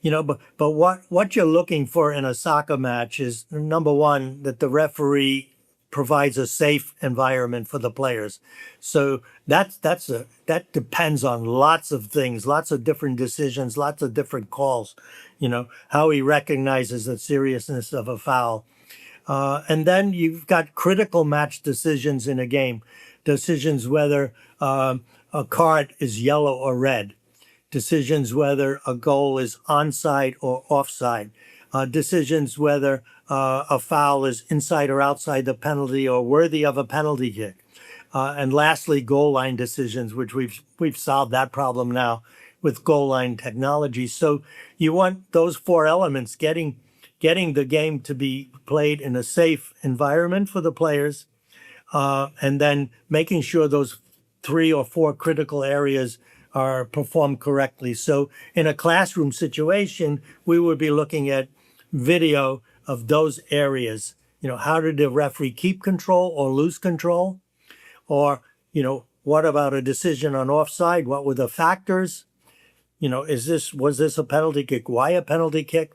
But what you're looking for in a soccer match is, number one, that the referee provides a safe environment for the players. So that depends on lots of things, lots of different decisions, lots of different calls, how he recognizes the seriousness of a foul. And then you've got critical match decisions in a game, decisions whether a card is yellow or red, decisions whether a goal is onside or offside, decisions whether a foul is inside or outside the penalty or worthy of a penalty kick. And lastly, goal line decisions, which we've solved that problem now with goal line technology. So you want those four elements, getting the game to be played in a safe environment for the players, and then making sure those 3 or 4 critical areas are performed correctly. So in a classroom situation, we would be looking at video of those areas. How did the referee keep control or lose control? Or, what about a decision on offside? What were the factors? Was this a penalty kick? Why a penalty kick?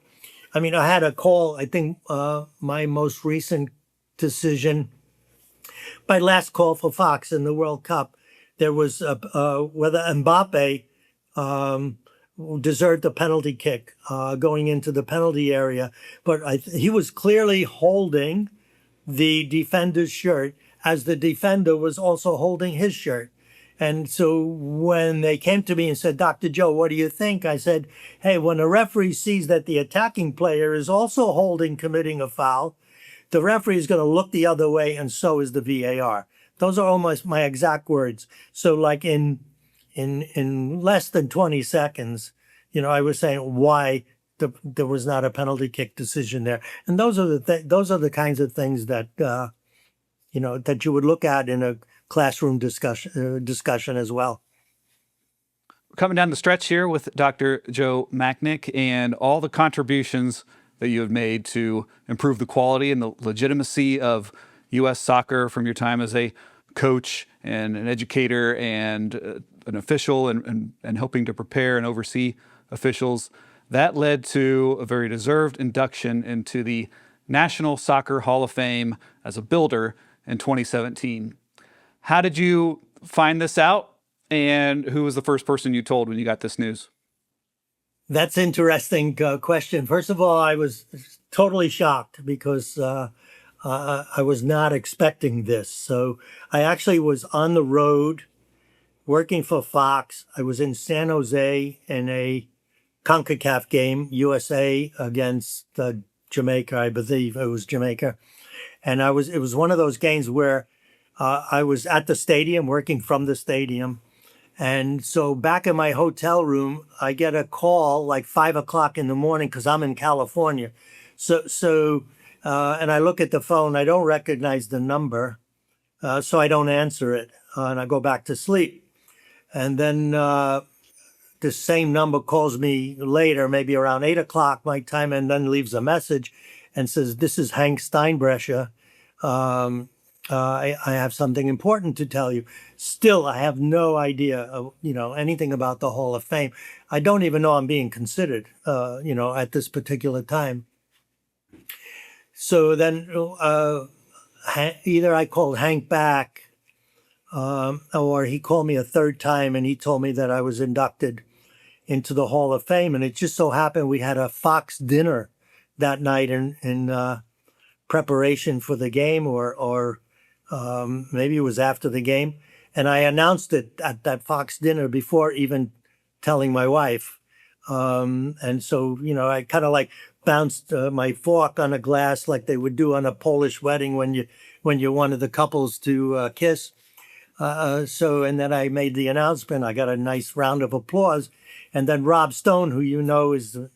I mean, I had a call, I think my most recent decision, my last call for Fox in the World Cup, there was whether Mbappe deserved a penalty kick going into the penalty area. But he was clearly holding the defender's shirt as the defender was also holding his shirt. And so when they came to me and said, Dr. Joe, what do you think? I said, hey, when a referee sees that the attacking player is also committing a foul, the referee is going to look the other way, and so is the VAR. Those are almost my exact words. So like in less than 20 seconds, I was saying why there was not a penalty kick decision there. And those are the kinds of things that, that you would look at in a classroom discussion as well. Coming down the stretch here with Dr. Joe Machnik and all the contributions that you have made to improve the quality and the legitimacy of U.S. soccer from your time as a coach and an educator and an official and helping to prepare and oversee officials. That led to a very deserved induction into the National Soccer Hall of Fame as a builder in 2017. How did you find this out, and who was the first person you told when you got this news? That's an interesting question. First of all, I was totally shocked because I was not expecting this. So I actually was on the road working for Fox. I was in San Jose in a CONCACAF game, USA against Jamaica, I believe it was Jamaica. And it was one of those games where I was at the stadium, working from the stadium. And so back in my hotel room, I get a call like 5 o'clock in the morning because I'm in California. So and I look at the phone. I don't recognize the number, so I don't answer it, and I go back to sleep. And then the same number calls me later, maybe around 8 o'clock my time, and then leaves a message and says, "This is Hank Steinbrecher. I have something important to tell you." Still, I have no idea, anything about the Hall of Fame. I don't even know I'm being considered, at this particular time. So then either I called Hank back, or he called me a third time and he told me that I was inducted into the Hall of Fame. And it just so happened we had a Fox dinner that night in preparation for the game, or maybe it was after the game. And I announced it at that Fox dinner before even telling my wife. And so, I kind of like bounced my fork on a glass like they would do on a Polish wedding when you're one of the couples to kiss. And then I made the announcement. I got a nice round of applause. And then Rob Stone, who is the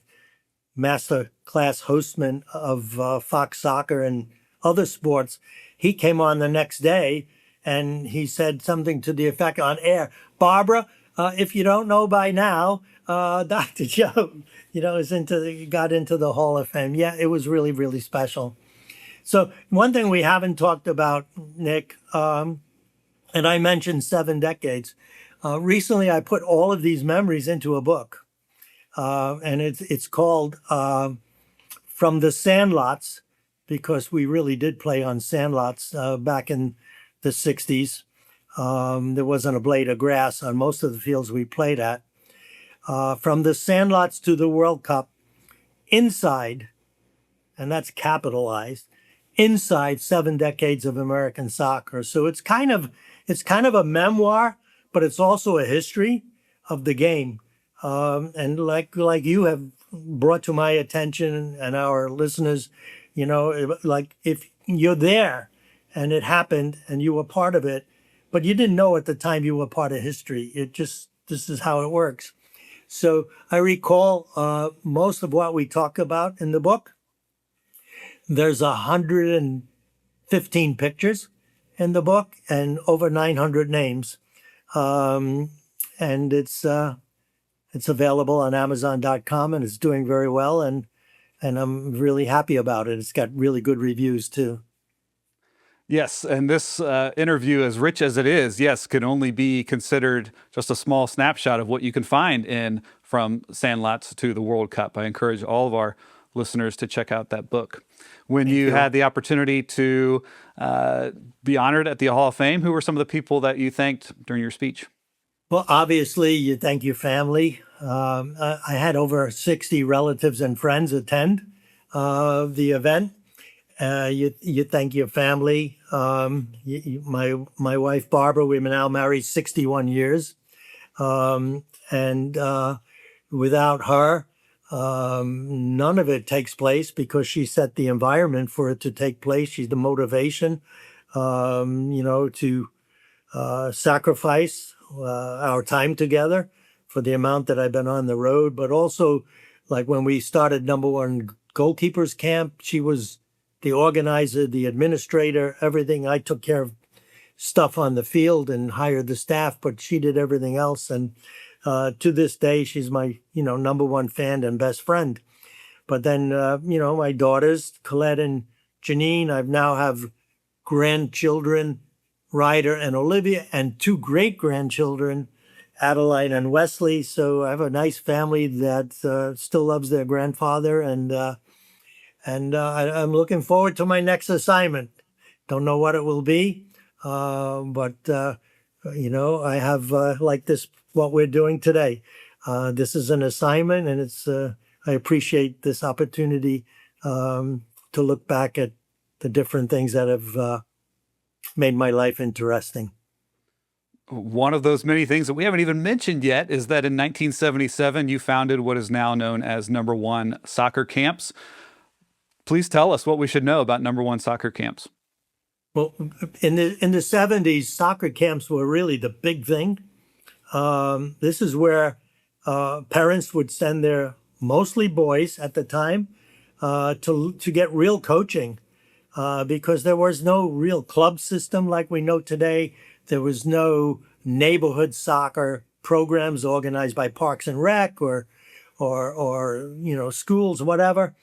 master class hostman of Fox Soccer and other sports, he came on the next day and he said something to the effect on air, "Barbara, if you don't know by now, Dr. Joe, got into the Hall of Fame." Yeah, it was really, really special. So one thing we haven't talked about, Nick, and I mentioned 7 decades. Recently, I put all of these memories into a book, and it's called From the Sandlots, because we really did play on sandlots back in the 60s. There wasn't a blade of grass on most of the fields we played at. From the Sandlots to the World Cup, inside, and that's capitalized, inside 7 decades of American soccer. So it's kind of a memoir, but it's also a history of the game. And like you have brought to my attention and our listeners, like if you're there and it happened and you were part of it, but you didn't know at the time you were part of history. This is how it works. So I recall most of what we talk about in the book. There's 115 pictures in the book and over 900 names. And it's available on Amazon.com and it's doing very well. And I'm really happy about it. It's got really good reviews too. Yes, and this interview, as rich as it is, yes, can only be considered just a small snapshot of what you can find in From Sandlots to the World Cup. I encourage all of our listeners to check out that book. When you had the opportunity to be honored at the Hall of Fame, who were some of the people that you thanked during your speech? Well, obviously, you thank your family. I had over 60 relatives and friends attend the event. You thank your family. My wife, Barbara, we've been now married 61 years. And without her, none of it takes place because she set the environment for it to take place. She's the motivation, to sacrifice our time together for the amount that I've been on the road. But also, like when we started number 1 goalkeepers camp, she was the organizer, the administrator, everything. I took care of stuff on the field and hired the staff, but she did everything else. And to this day, she's my, number 1 fan and best friend. But then, my daughters, Colette and Janine, I now have grandchildren, Ryder and Olivia, and 2 great-grandchildren, Adeline and Wesley. So I have a nice family that still loves their grandfather, and I'm looking forward to my next assignment. Don't know what it will be, but I have like this, what we're doing today. This is an assignment, and it's I appreciate this opportunity to look back at the different things that have made my life interesting. One of those many things that we haven't even mentioned yet is that in 1977, you founded what is now known as Number 1 Soccer Camps. Please tell us what we should know about Number 1 Soccer Camps. Well, in the 70s, soccer camps were really the big thing. This is where parents would send their, mostly boys at the time, to get real coaching, because there was no real club system like we know today. There was no neighborhood soccer programs organized by Parks and Rec or schools, whatever.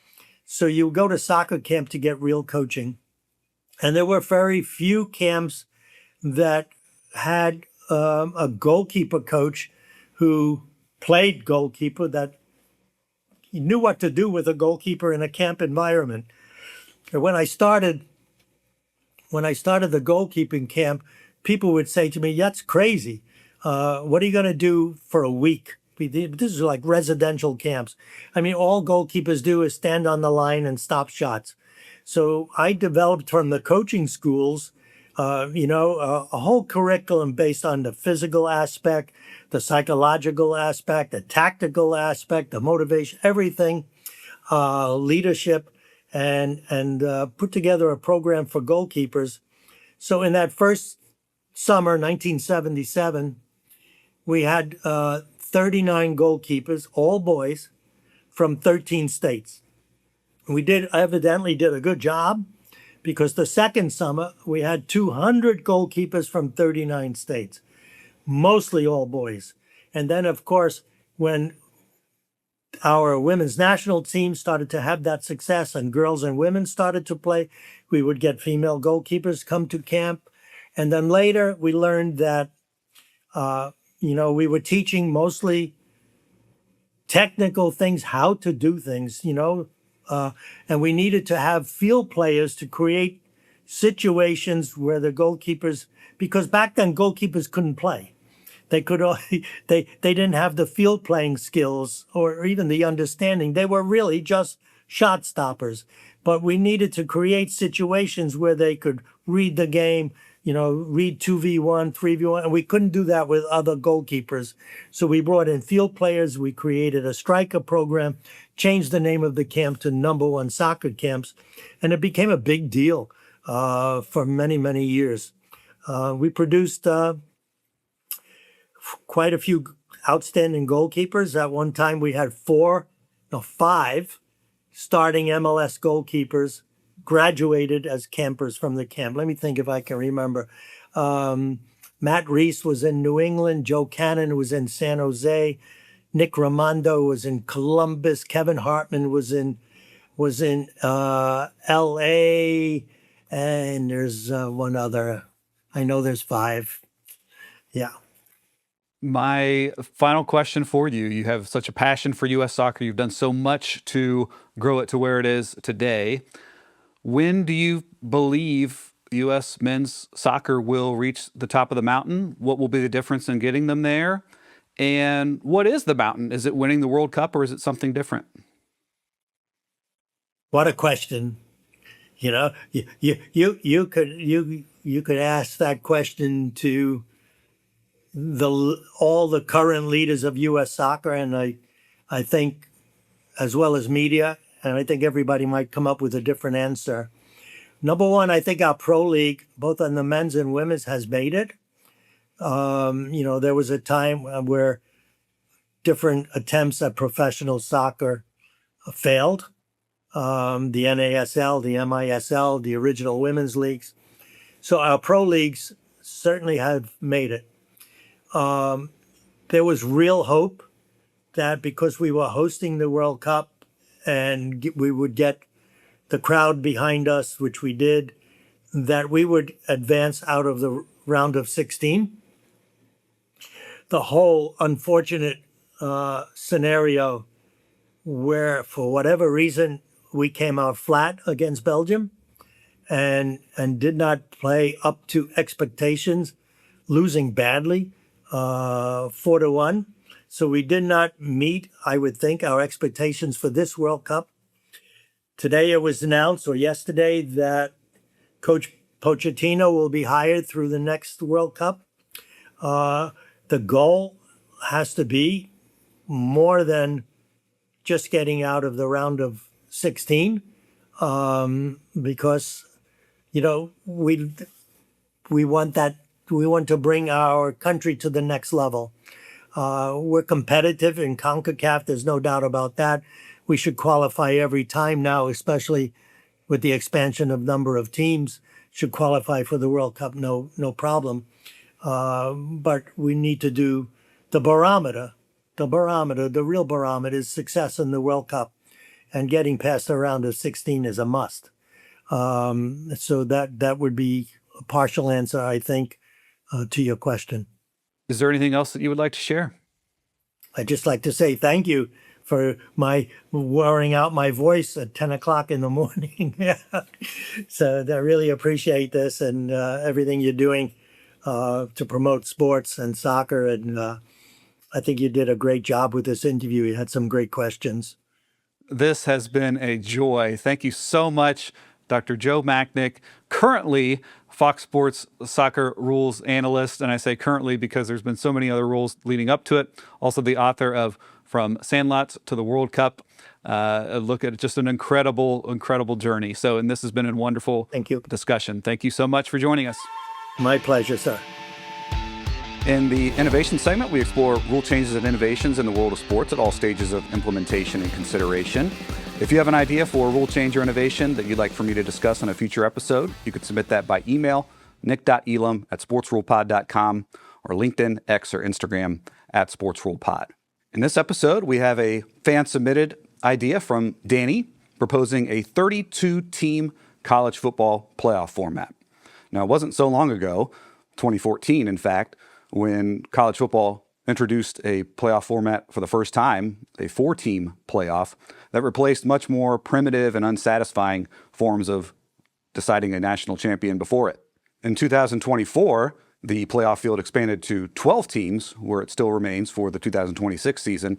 So you go to soccer camp to get real coaching. And there were very few camps that had a goalkeeper coach who played goalkeeper, that knew what to do with a goalkeeper in a camp environment. When I started the goalkeeping camp, people would say to me, "That's crazy. What are you going to do for a week?" This is like residential camps. I mean, all goalkeepers do is stand on the line and stop shots. So I developed from the coaching schools, a whole curriculum based on the physical aspect, the psychological aspect, the tactical aspect, the motivation, everything, leadership, and put together a program for goalkeepers. So in that first summer, 1977, we had 39 goalkeepers, all boys, from 13 states. We evidently did a good job, because the second summer we had 200 goalkeepers from 39 states, mostly all boys. And then, of course, when our women's national team started to have that success and girls and women started to play, we would get female goalkeepers come to camp. And then later we learned that, we were teaching mostly technical things, how to do things, and we needed to have field players to create situations where the goalkeepers, because back then goalkeepers couldn't play. They could they didn't have the field playing skills or even the understanding. They were really just shot stoppers. But we needed to create situations where they could read the game, read 2v1, 3v1, and we couldn't do that with other goalkeepers. So we brought in field players, we created a striker program, changed the name of the camp to Number One Soccer Camps, and it became a big deal for many, many years. We produced quite a few outstanding goalkeepers. At one time we had 5 starting MLS goalkeepers graduated as campers from the camp. Let me think if I can remember. Matt Reese was in New England. Joe Cannon was in San Jose. Nick Raimondo was in Columbus. Kevin Hartman was in L.A. And there's one other. I know there's 5. Yeah. My final question for you. You have such a passion for U.S. soccer. You've done so much to grow it to where it is today. When do you believe U.S. men's soccer will reach the top of the mountain? What will be the difference in getting them there? And what is the mountain? Is it winning the World Cup or is it something different? What a question. You could ask that question to all the current leaders of U.S. soccer, and I think, as well as media, and I think everybody might come up with a different answer. Number one, I think our pro league, both on the men's and women's, has made it. There was a time where different attempts at professional soccer failed. The NASL, the MISL, the original women's leagues. So our pro leagues certainly have made it. There was real hope that because we were hosting the World Cup and we would get the crowd behind us, which we did, that we would advance out of the round of 16. The whole unfortunate scenario where, for whatever reason, we came out flat against Belgium and did not play up to expectations, losing badly, 4-1. So we did not meet, I would think, our expectations for this World Cup. Today it was announced, or yesterday, that Coach Pochettino will be hired through the next World Cup. The goal has to be more than just getting out of the round of 16, because we want that. We want to bring our country to the next level. We're competitive in CONCACAF. There's no doubt about that. we should qualify every time now, especially with the expansion of number of teams, should qualify for the World Cup, no problem. But we need to do the barometer. The real barometer is success in the World Cup, and getting past the round of 16 is a must. So that would be a partial answer, I think, to your question. Is there anything else that you would like to share? I'd just like to say thank you for my wearing out my voice at 10 o'clock in the morning. So I really appreciate this and everything you're doing to promote sports and soccer. And I think you did a great job with this interview. You had some great questions. This has been a joy. Thank you so much, Dr. Joe Machnik, currently Fox Sports soccer rules analyst. And I say currently because there's been so many other rules leading up to it. Also the author of From Sandlots to the World Cup. A look at just an incredible journey. So, and this has been a wonderful discussion. Thank you so much for joining us. My pleasure, sir. In the innovation segment, we explore rule changes and innovations in the world of sports at all stages of implementation and consideration. If you have an idea for a rule change or innovation that you'd like for me to discuss on a future episode, you could submit that by email, nick.elam@sportsrulepod.com, or LinkedIn, X, or Instagram @sportsrulepod. In this episode, we have a fan-submitted idea from Danny proposing a 32-team college football playoff format. Now, it wasn't so long ago, 2014, in fact, when college football introduced a playoff format for the first time, a 4-team playoff, that replaced much more primitive and unsatisfying forms of deciding a national champion before it. In 2024, the playoff field expanded to 12 teams, where it still remains for the 2026 season.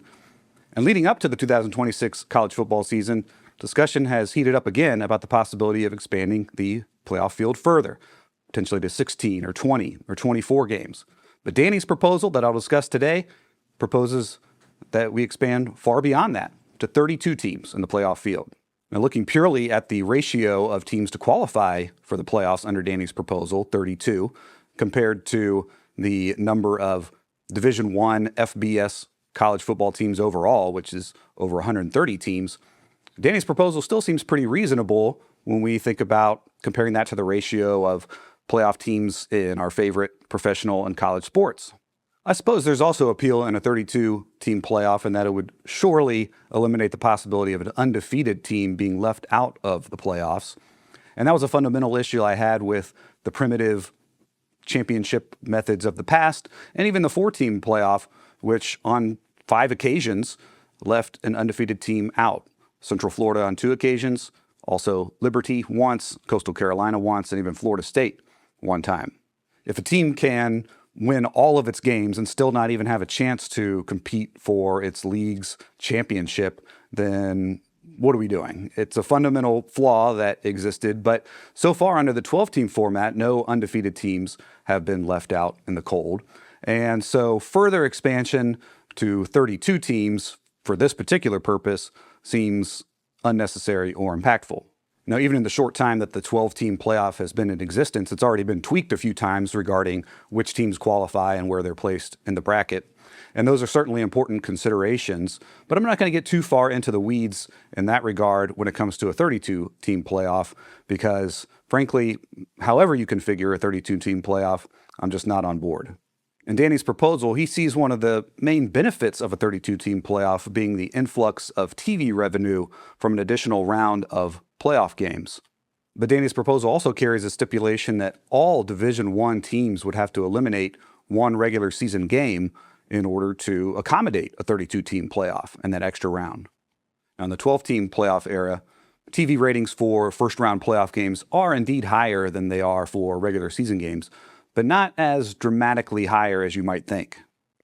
And leading up to the 2026 college football season, discussion has heated up again about the possibility of expanding the playoff field further, potentially to 16 or 20 or 24 games. But Danny's proposal that I'll discuss today proposes that we expand far beyond that to 32 teams in the playoff field. Now, looking purely at the ratio of teams to qualify for the playoffs under Danny's proposal, 32, compared to the number of Division I FBS college football teams overall, which is over 130 teams, Danny's proposal still seems pretty reasonable when we think about comparing that to the ratio of playoff teams in our favorite professional and college sports. I suppose there's also appeal in a 32-team playoff in that it would surely eliminate the possibility of an undefeated team being left out of the playoffs. And that was a fundamental issue I had with the primitive championship methods of the past, and even the 4-team playoff, which on 5 occasions left an undefeated team out. Central Florida on 2 occasions, also Liberty once, Coastal Carolina once, and even Florida State one time. If a team can win all of its games and still not even have a chance to compete for its league's championship, then what are we doing? It's a fundamental flaw that existed, but so far under the 12-team format, no undefeated teams have been left out in the cold. And so further expansion to 32 teams for this particular purpose seems unnecessary or impactful. Now, even in the short time that the 12-team playoff has been in existence, it's already been tweaked a few times regarding which teams qualify and where they're placed in the bracket. And those are certainly important considerations, but I'm not going to get too far into the weeds in that regard when it comes to a 32-team playoff, because frankly, however you configure a 32-team playoff, I'm just not on board. In Danny's proposal, he sees one of the main benefits of a 32-team playoff being the influx of TV revenue from an additional round of playoff games. But Danny's proposal also carries a stipulation that all Division I teams would have to eliminate one regular season game in order to accommodate a 32-team playoff and that extra round. Now, in the 12-team playoff era, TV ratings for first-round playoff games are indeed higher than they are for regular season games, but not as dramatically higher as you might think.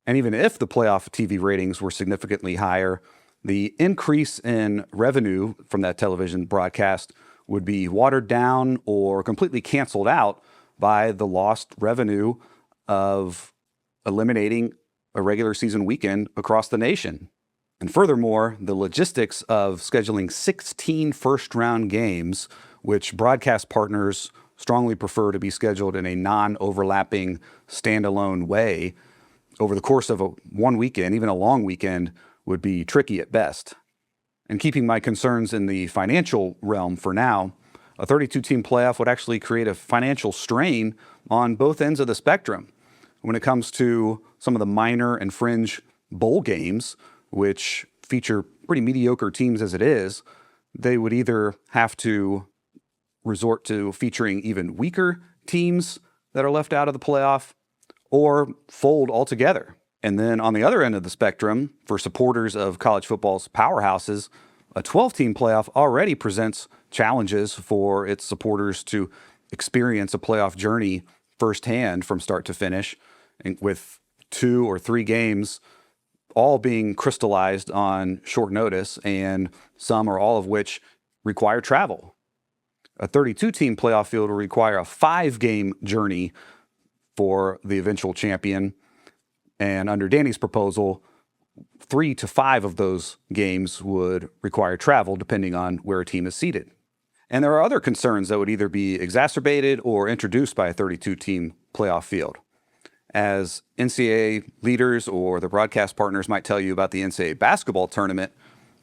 And even if the playoff TV ratings were significantly higher, the increase in revenue from that television broadcast would be watered down or completely canceled out by the lost revenue of eliminating a regular season weekend across the nation. And furthermore, the logistics of scheduling 16 first-round games, which broadcast partners strongly prefer to be scheduled in a non-overlapping, standalone way over the course of one weekend, even a long weekend, would be tricky at best. And keeping my concerns in the financial realm for now, a 32-team playoff would actually create a financial strain on both ends of the spectrum. When it comes to some of the minor and fringe bowl games, which feature pretty mediocre teams as it is, they would either have to resort to featuring even weaker teams that are left out of the playoff or fold altogether. And then on the other end of the spectrum, for supporters of college football's powerhouses, a 12-team playoff already presents challenges for its supporters to experience a playoff journey firsthand from start to finish, with 2 or 3 games all being crystallized on short notice, and some or all of which require travel. A 32-team playoff field will require a 5-game journey for the eventual champion, and under Danny's proposal, 3 to 5 of those games would require travel depending on where a team is seated. And there are other concerns that would either be exacerbated or introduced by a 32-team playoff field. As NCAA leaders or the broadcast partners might tell you about the NCAA basketball tournament,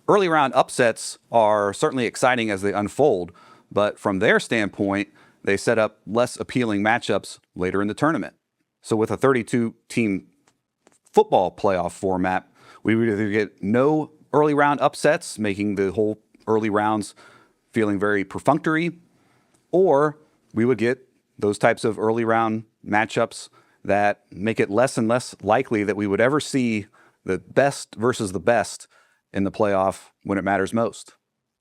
early round upsets are certainly exciting as they unfold, but from their standpoint, they set up less appealing matchups later in the tournament. So with a 32-team football playoff format, we would either get no early round upsets, making the whole early rounds feeling very perfunctory, or we would get those types of early round matchups that make it less and less likely that we would ever see the best versus the best in the playoff when it matters most.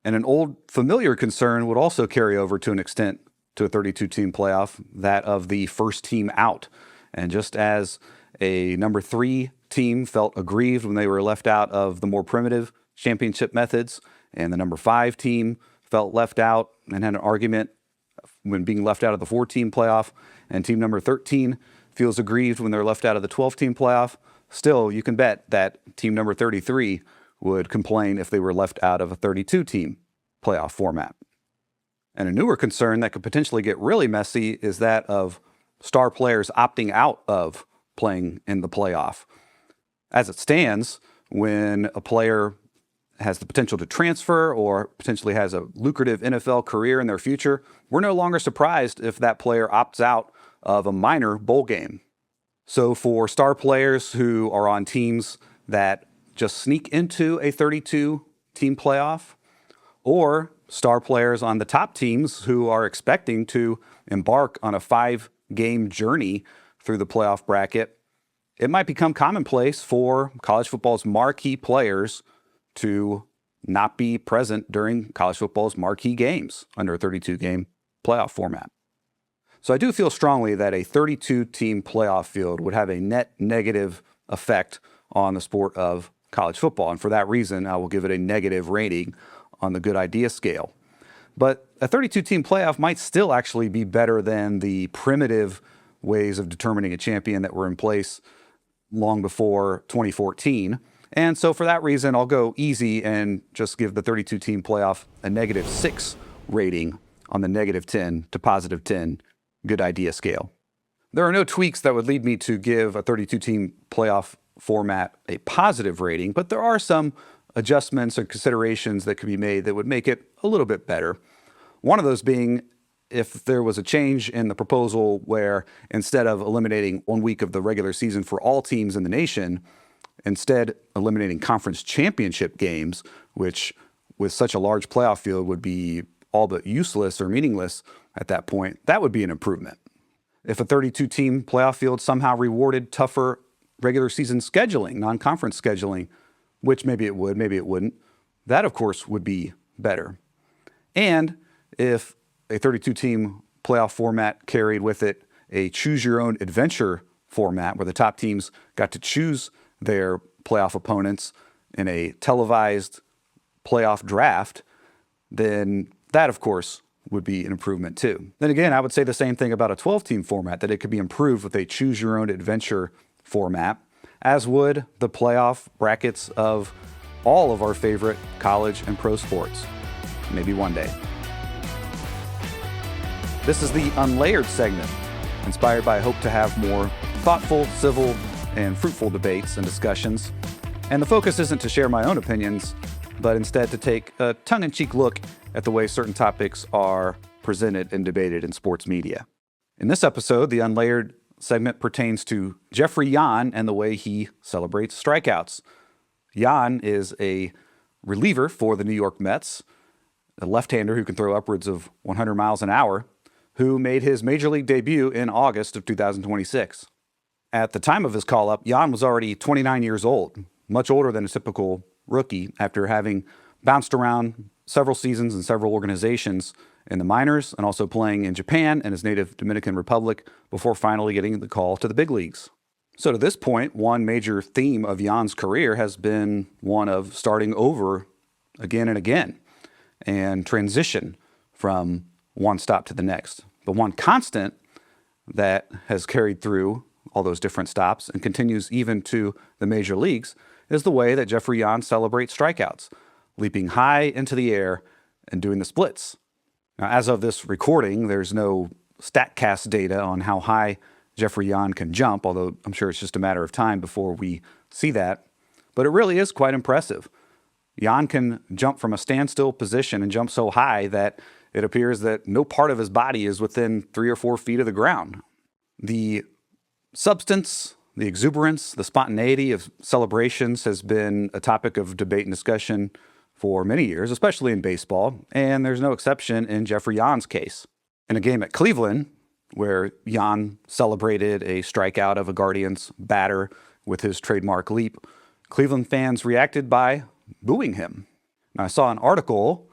And an old familiar concern would also carry over to an extent to a 32-team playoff, that of the first team out. And just as a number 3 team felt aggrieved when they were left out of the more primitive championship methods, and the number 5 team felt left out and had an argument when being left out of the 4-team playoff, and team number 13 feels aggrieved when they're left out of the 12-team playoff, still you can bet that team number 33 would complain if they were left out of a 32-team playoff format. And a newer concern that could potentially get really messy is that of star players opting out of playing in the playoff. As it stands, when a player has the potential to transfer or potentially has a lucrative NFL career in their future, we're no longer surprised if that player opts out of a minor bowl game. So for star players who are on teams that just sneak into a 32-team playoff, or star players on the top teams who are expecting to embark on a 5-game journey through the playoff bracket, it might become commonplace for college football's marquee players to not be present during college football's marquee games under a 32-game playoff format. So I do feel strongly that a 32-team playoff field would have a net negative effect on the sport of college football. And for that reason, I will give it a negative rating on the good idea scale. But a 32-team playoff might still actually be better than the primitive ways of determining a champion that were in place long before 2014. And so for that reason, I'll go easy and just give the 32-team playoff a -6 rating on the -10 to +10 good idea scale. There are no tweaks that would lead me to give a 32-team playoff format a positive rating, but there are some adjustments or considerations that could be made that would make it a little bit better. One of those being if there was a change in the proposal where instead of eliminating 1 week of the regular season for all teams in the nation, instead eliminating conference championship games, which with such a large playoff field would be all but useless or meaningless at that point, that would be an improvement. If a 32-team playoff field somehow rewarded tougher regular season scheduling, non-conference scheduling, which maybe it would, maybe it wouldn't, that of course would be better. And if a 32-team playoff format carried with it a choose-your-own-adventure format where the top teams got to choose their playoff opponents in a televised playoff draft, then that, of course, would be an improvement too. Then again, I would say the same thing about a 12-team format, that it could be improved with a choose-your-own-adventure format, as would the playoff brackets of all of our favorite college and pro sports. Maybe one day. This is the Unlayered segment, inspired by a hope to have more thoughtful, civil, and fruitful debates and discussions. And the focus isn't to share my own opinions, but instead to take a tongue-in-cheek look at the way certain topics are presented and debated in sports media. In this episode, the Unlayered segment pertains to Jefry Yan and the way he celebrates strikeouts. Yan is a reliever for the New York Mets, a left-hander who can throw upwards of 100 miles an hour, who made his major league debut in August of 2026. At the time of his call-up, Yan was already 29 years old, much older than a typical rookie, after having bounced around several seasons in several organizations in the minors and also playing in Japan and his native Dominican Republic before finally getting the call to the big leagues. So to this point, one major theme of Yan's career has been one of starting over again and again and transition from one stop to the next. But one constant that has carried through all those different stops and continues even to the major leagues is the way that Jefry Yan celebrates strikeouts, leaping high into the air and doing the splits. Now, as of this recording, there's no StatCast data on how high Jefry Yan can jump, although I'm sure it's just a matter of time before we see that. But it really is quite impressive. Yan can jump from a standstill position and jump so high that it appears that no part of his body is within 3 or 4 feet of the ground. The substance, the exuberance, the spontaneity of celebrations has been a topic of debate and discussion for many years, especially in baseball, and there's no exception in Jefry Yan's case. In a game at Cleveland, where Yan celebrated a strikeout of a Guardians batter with his trademark leap, Cleveland fans reacted by booing him. Now, I saw an article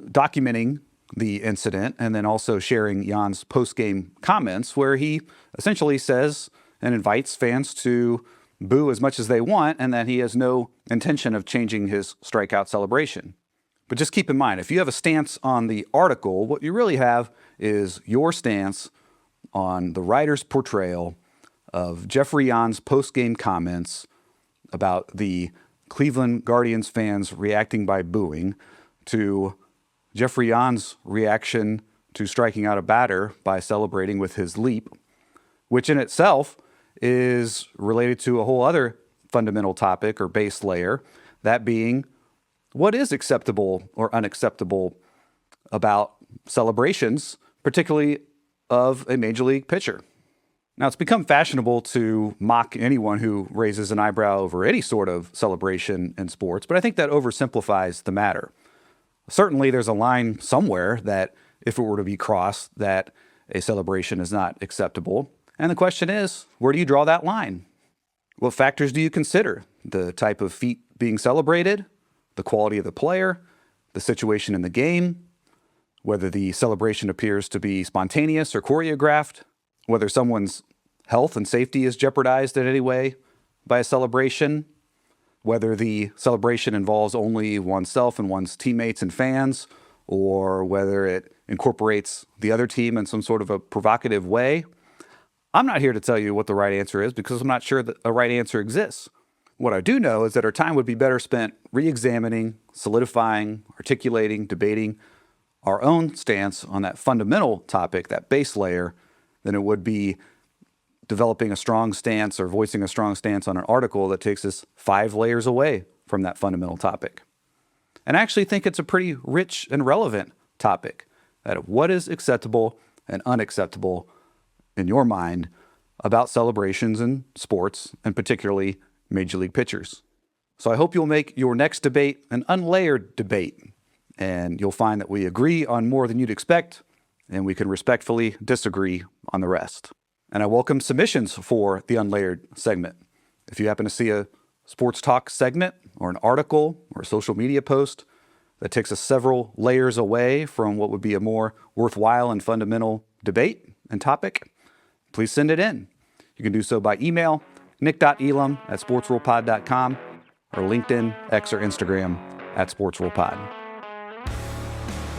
documenting the incident and then also sharing Yan's post-game comments where he essentially says and invites fans to boo as much as they want, and that he has no intention of changing his strikeout celebration. But just keep in mind, if you have a stance on the article, what you really have is your stance on the writer's portrayal of Jefry Yan's post-game comments about the Cleveland Guardians fans reacting by booing to Jefry Yan's reaction to striking out a batter by celebrating with his leap, which in itself is related to a whole other fundamental topic or base layer, that being what is acceptable or unacceptable about celebrations, particularly of a major league pitcher. Now, it's become fashionable to mock anyone who raises an eyebrow over any sort of celebration in sports, but I think that oversimplifies the matter. Certainly, there's a line somewhere that if it were to be crossed, that a celebration is not acceptable. And the question is, where do you draw that line? What factors do you consider? The type of feat being celebrated, the quality of the player, the situation in the game, whether the celebration appears to be spontaneous or choreographed, whether someone's health and safety is jeopardized in any way by a celebration, whether the celebration involves only oneself and one's teammates and fans, or whether it incorporates the other team in some sort of a provocative way. I'm not here to tell you what the right answer is because I'm not sure that a right answer exists. What I do know is that our time would be better spent re-examining, solidifying, articulating, debating our own stance on that fundamental topic, that base layer, than it would be developing a strong stance or voicing a strong stance on an article that takes us 5 layers away from that fundamental topic. And I actually think it's a pretty rich and relevant topic, that what is acceptable and unacceptable in your mind about celebrations in sports, and particularly Major League pitchers. So I hope you'll make your next debate an unlayered debate, and you'll find that we agree on more than you'd expect, and we can respectfully disagree on the rest. And I welcome submissions for the Unlayered segment. If you happen to see a sports talk segment or an article or a social media post that takes us several layers away from what would be a more worthwhile and fundamental debate and topic, please send it in. You can do so by email, nick.elam@sportsworldpod.com, or LinkedIn, X, or Instagram @sportsworldpod.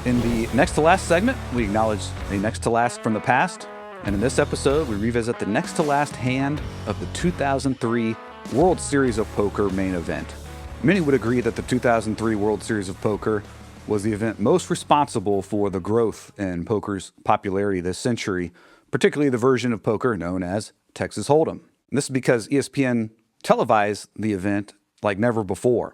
In the next to last segment, we acknowledge the next to last from the past. And in this episode, we revisit the next to last hand of the 2003 World Series of Poker main event. Many would agree that the 2003 World Series of Poker was the event most responsible for the growth in poker's popularity this century, particularly the version of poker known as Texas Hold'em. And this is because ESPN televised the event like never before.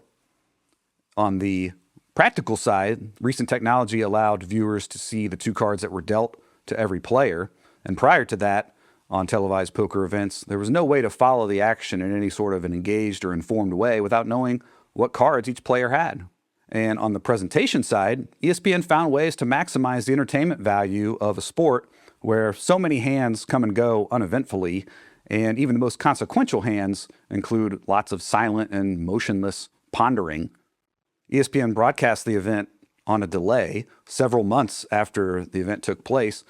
On the practical side, recent technology allowed viewers to see the 2 cards that were dealt to every player. And prior to that, on televised poker events, there was no way to follow the action in any sort of an engaged or informed way without knowing what cards each player had. And on the presentation side, ESPN found ways to maximize the entertainment value of a sport where so many hands come and go uneventfully, and even the most consequential hands include lots of silent and motionless pondering. ESPN broadcast the event on a delay several months after the event took place,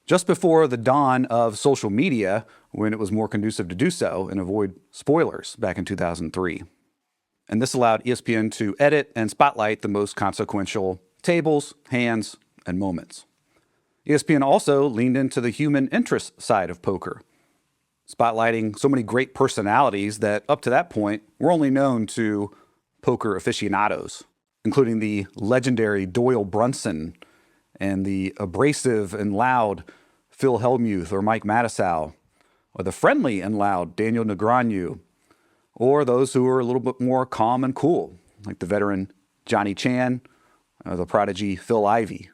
just before the dawn of social media, when it was more conducive to do so and avoid spoilers back in 2003. And this allowed ESPN to edit and spotlight the most consequential tables, hands, and moments. ESPN also leaned into the human interest side of poker, spotlighting so many great personalities that up to that point were only known to poker aficionados, including the legendary Doyle Brunson and the abrasive and loud Phil Hellmuth or Mike Matusow, or the friendly and loud Daniel Negreanu, or those who were a little bit more calm and cool, like the veteran Johnny Chan, or the prodigy Phil Ivey.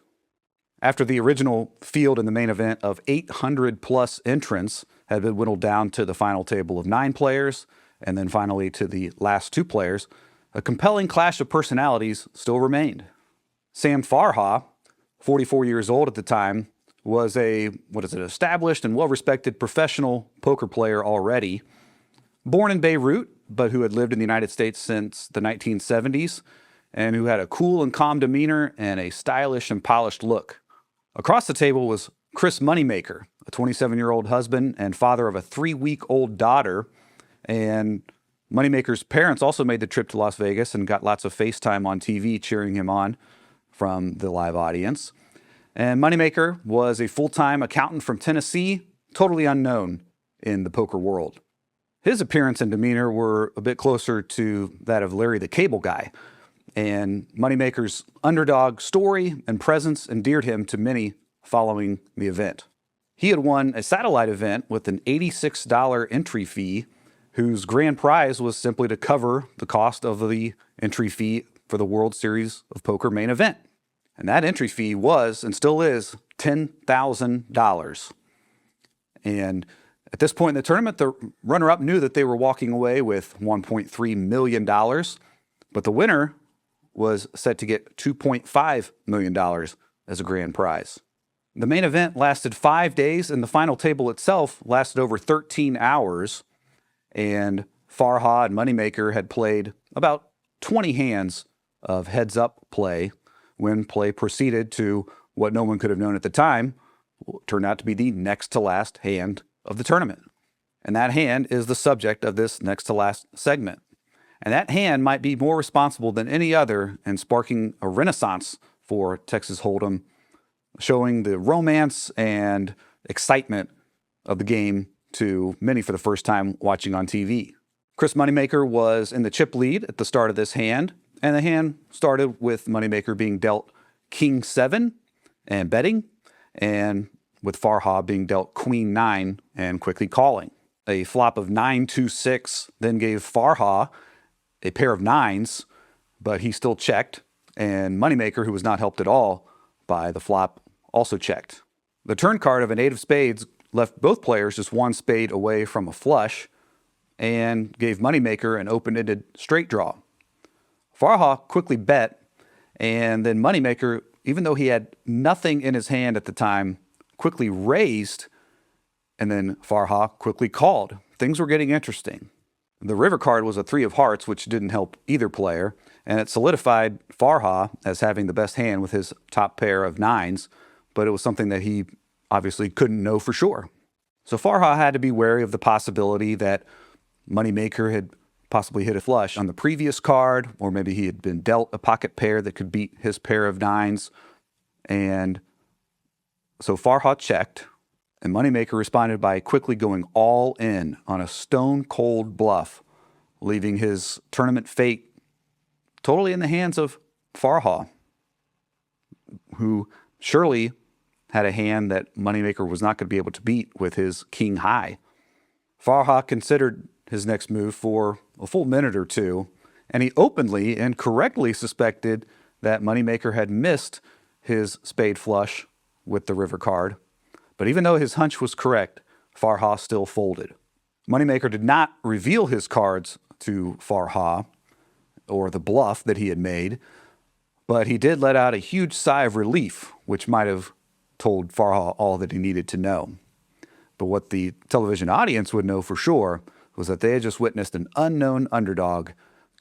After the original field in the main event of 800-plus entrants had been whittled down to the final table of 9 players, and then finally to the last 2 players, a compelling clash of personalities still remained. Sam Farha, 44 years old at the time, was established and well-respected professional poker player already. Born in Beirut, but who had lived in the United States since the 1970s, and who had a cool and calm demeanor and a stylish and polished look. Across the table was Chris Moneymaker, a 27-year-old husband and father of a 3-week-old daughter. And Moneymaker's parents also made the trip to Las Vegas and got lots of FaceTime on TV cheering him on from the live audience. And Moneymaker was a full-time accountant from Tennessee, totally unknown in the poker world. His appearance and demeanor were a bit closer to that of Larry the Cable Guy, and Moneymaker's underdog story and presence endeared him to many following the event. He had won a satellite event with an $86 entry fee, whose grand prize was simply to cover the cost of the entry fee for the World Series of Poker main event. And that entry fee was, and still is, $10,000. And at this point in the tournament, the runner-up knew that they were walking away with $1.3 million, but the winner was set to get $2.5 million as a grand prize. The main event lasted 5 days, and the final table itself lasted over 13 hours, and Farha and Moneymaker had played about 20 hands of heads-up play when play proceeded to what no one could have known at the time turned out to be the next-to-last hand of the tournament. And that hand is the subject of this next-to-last segment. And that hand might be more responsible than any other in sparking a renaissance for Texas Hold'em, showing the romance and excitement of the game to many for the first time watching on TV. Chris Moneymaker was in the chip lead at the start of this hand, and the hand started with Moneymaker being dealt King 7 and betting, and with Farha being dealt Queen 9 and quickly calling. A flop of 9-2-6 then gave Farha a pair of 9s, but he still checked, and Moneymaker, who was not helped at all by the flop, also checked. The turn card of an 8 of spades left both players just 1 spade away from a flush and gave Moneymaker an open-ended straight draw. Farha quickly bet, and then Moneymaker, even though he had nothing in his hand at the time, quickly raised, and then Farha quickly called. Things were getting interesting. The river card was a 3 of hearts, which didn't help either player, and it solidified Farha as having the best hand with his top pair of 9s, but it was something that he obviously couldn't know for sure. So Farha had to be wary of the possibility that Moneymaker had possibly hit a flush on the previous card, or maybe he had been dealt a pocket pair that could beat his pair of 9s. And so Farha checked, and Moneymaker responded by quickly going all in on a stone-cold bluff, leaving his tournament fate totally in the hands of Farha, who surely had a hand that Moneymaker was not going to be able to beat with his king high. Farha considered his next move for a full minute or two, and he openly and correctly suspected that Moneymaker had missed his spade flush with the river card. But even though his hunch was correct, Farha still folded. Moneymaker did not reveal his cards to Farha or the bluff that he had made, but he did let out a huge sigh of relief, which might have told Farha all that he needed to know. But what the television audience would know for sure was that they had just witnessed an unknown underdog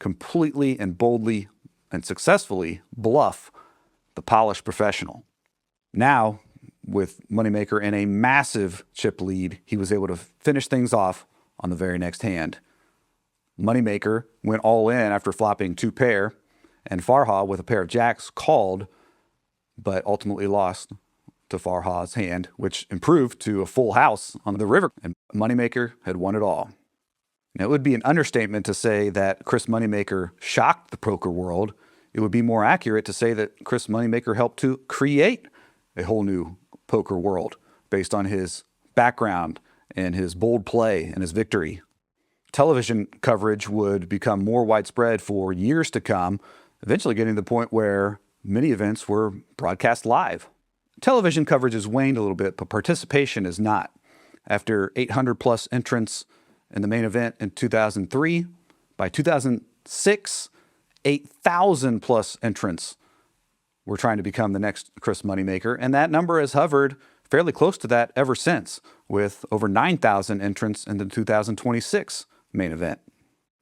completely and boldly and successfully bluff the polished professional. Now, with Moneymaker in a massive chip lead, he was able to finish things off on the very next hand. Moneymaker went all in after flopping 2 pair, and Farha, with a pair of jacks, called, but ultimately lost to Farha's hand, which improved to a full house on the river, and Moneymaker had won it all. Now, it would be an understatement to say that Chris Moneymaker shocked the poker world. It would be more accurate to say that Chris Moneymaker helped to create a whole new poker world based on his background and his bold play and his victory. Television coverage would become more widespread for years to come, eventually getting to the point where many events were broadcast live. Television coverage has waned a little bit, but participation is not. After 800 plus entrants in the main event in 2003, by 2006, 8,000 plus entrants were trying to become the next Chris Moneymaker, and that number has hovered fairly close to that ever since, with over 9,000 entrants in the 2026 main event.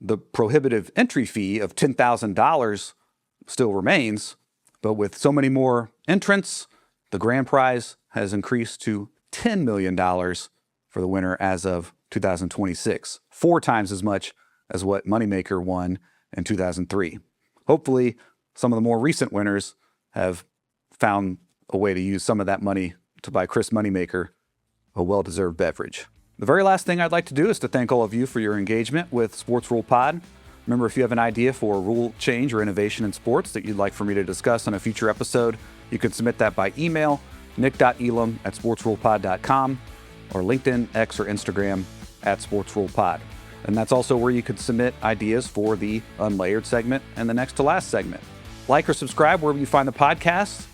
The prohibitive entry fee of $10,000 still remains, but with so many more entrants, the grand prize has increased to $10 million for the winner as of 2026, 4 times as much as what Moneymaker won in 2003. Hopefully, some of the more recent winners have found a way to use some of that money to buy Chris Moneymaker a well-deserved beverage. The very last thing I'd like to do is to thank all of you for your engagement with Sports Rule Pod. Remember, if you have an idea for a rule change or innovation in sports that you'd like for me to discuss on a future episode, you can submit that by email, nick.elam@sportsrulepod.com, or LinkedIn, X, or Instagram @sportsrulepod. And that's also where you could submit ideas for the unlayered segment and the next to last segment. Like or subscribe wherever you find the podcast,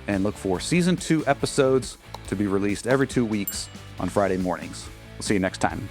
and look for Season 2 episodes to be released every 2 weeks on Friday mornings. We'll see you next time.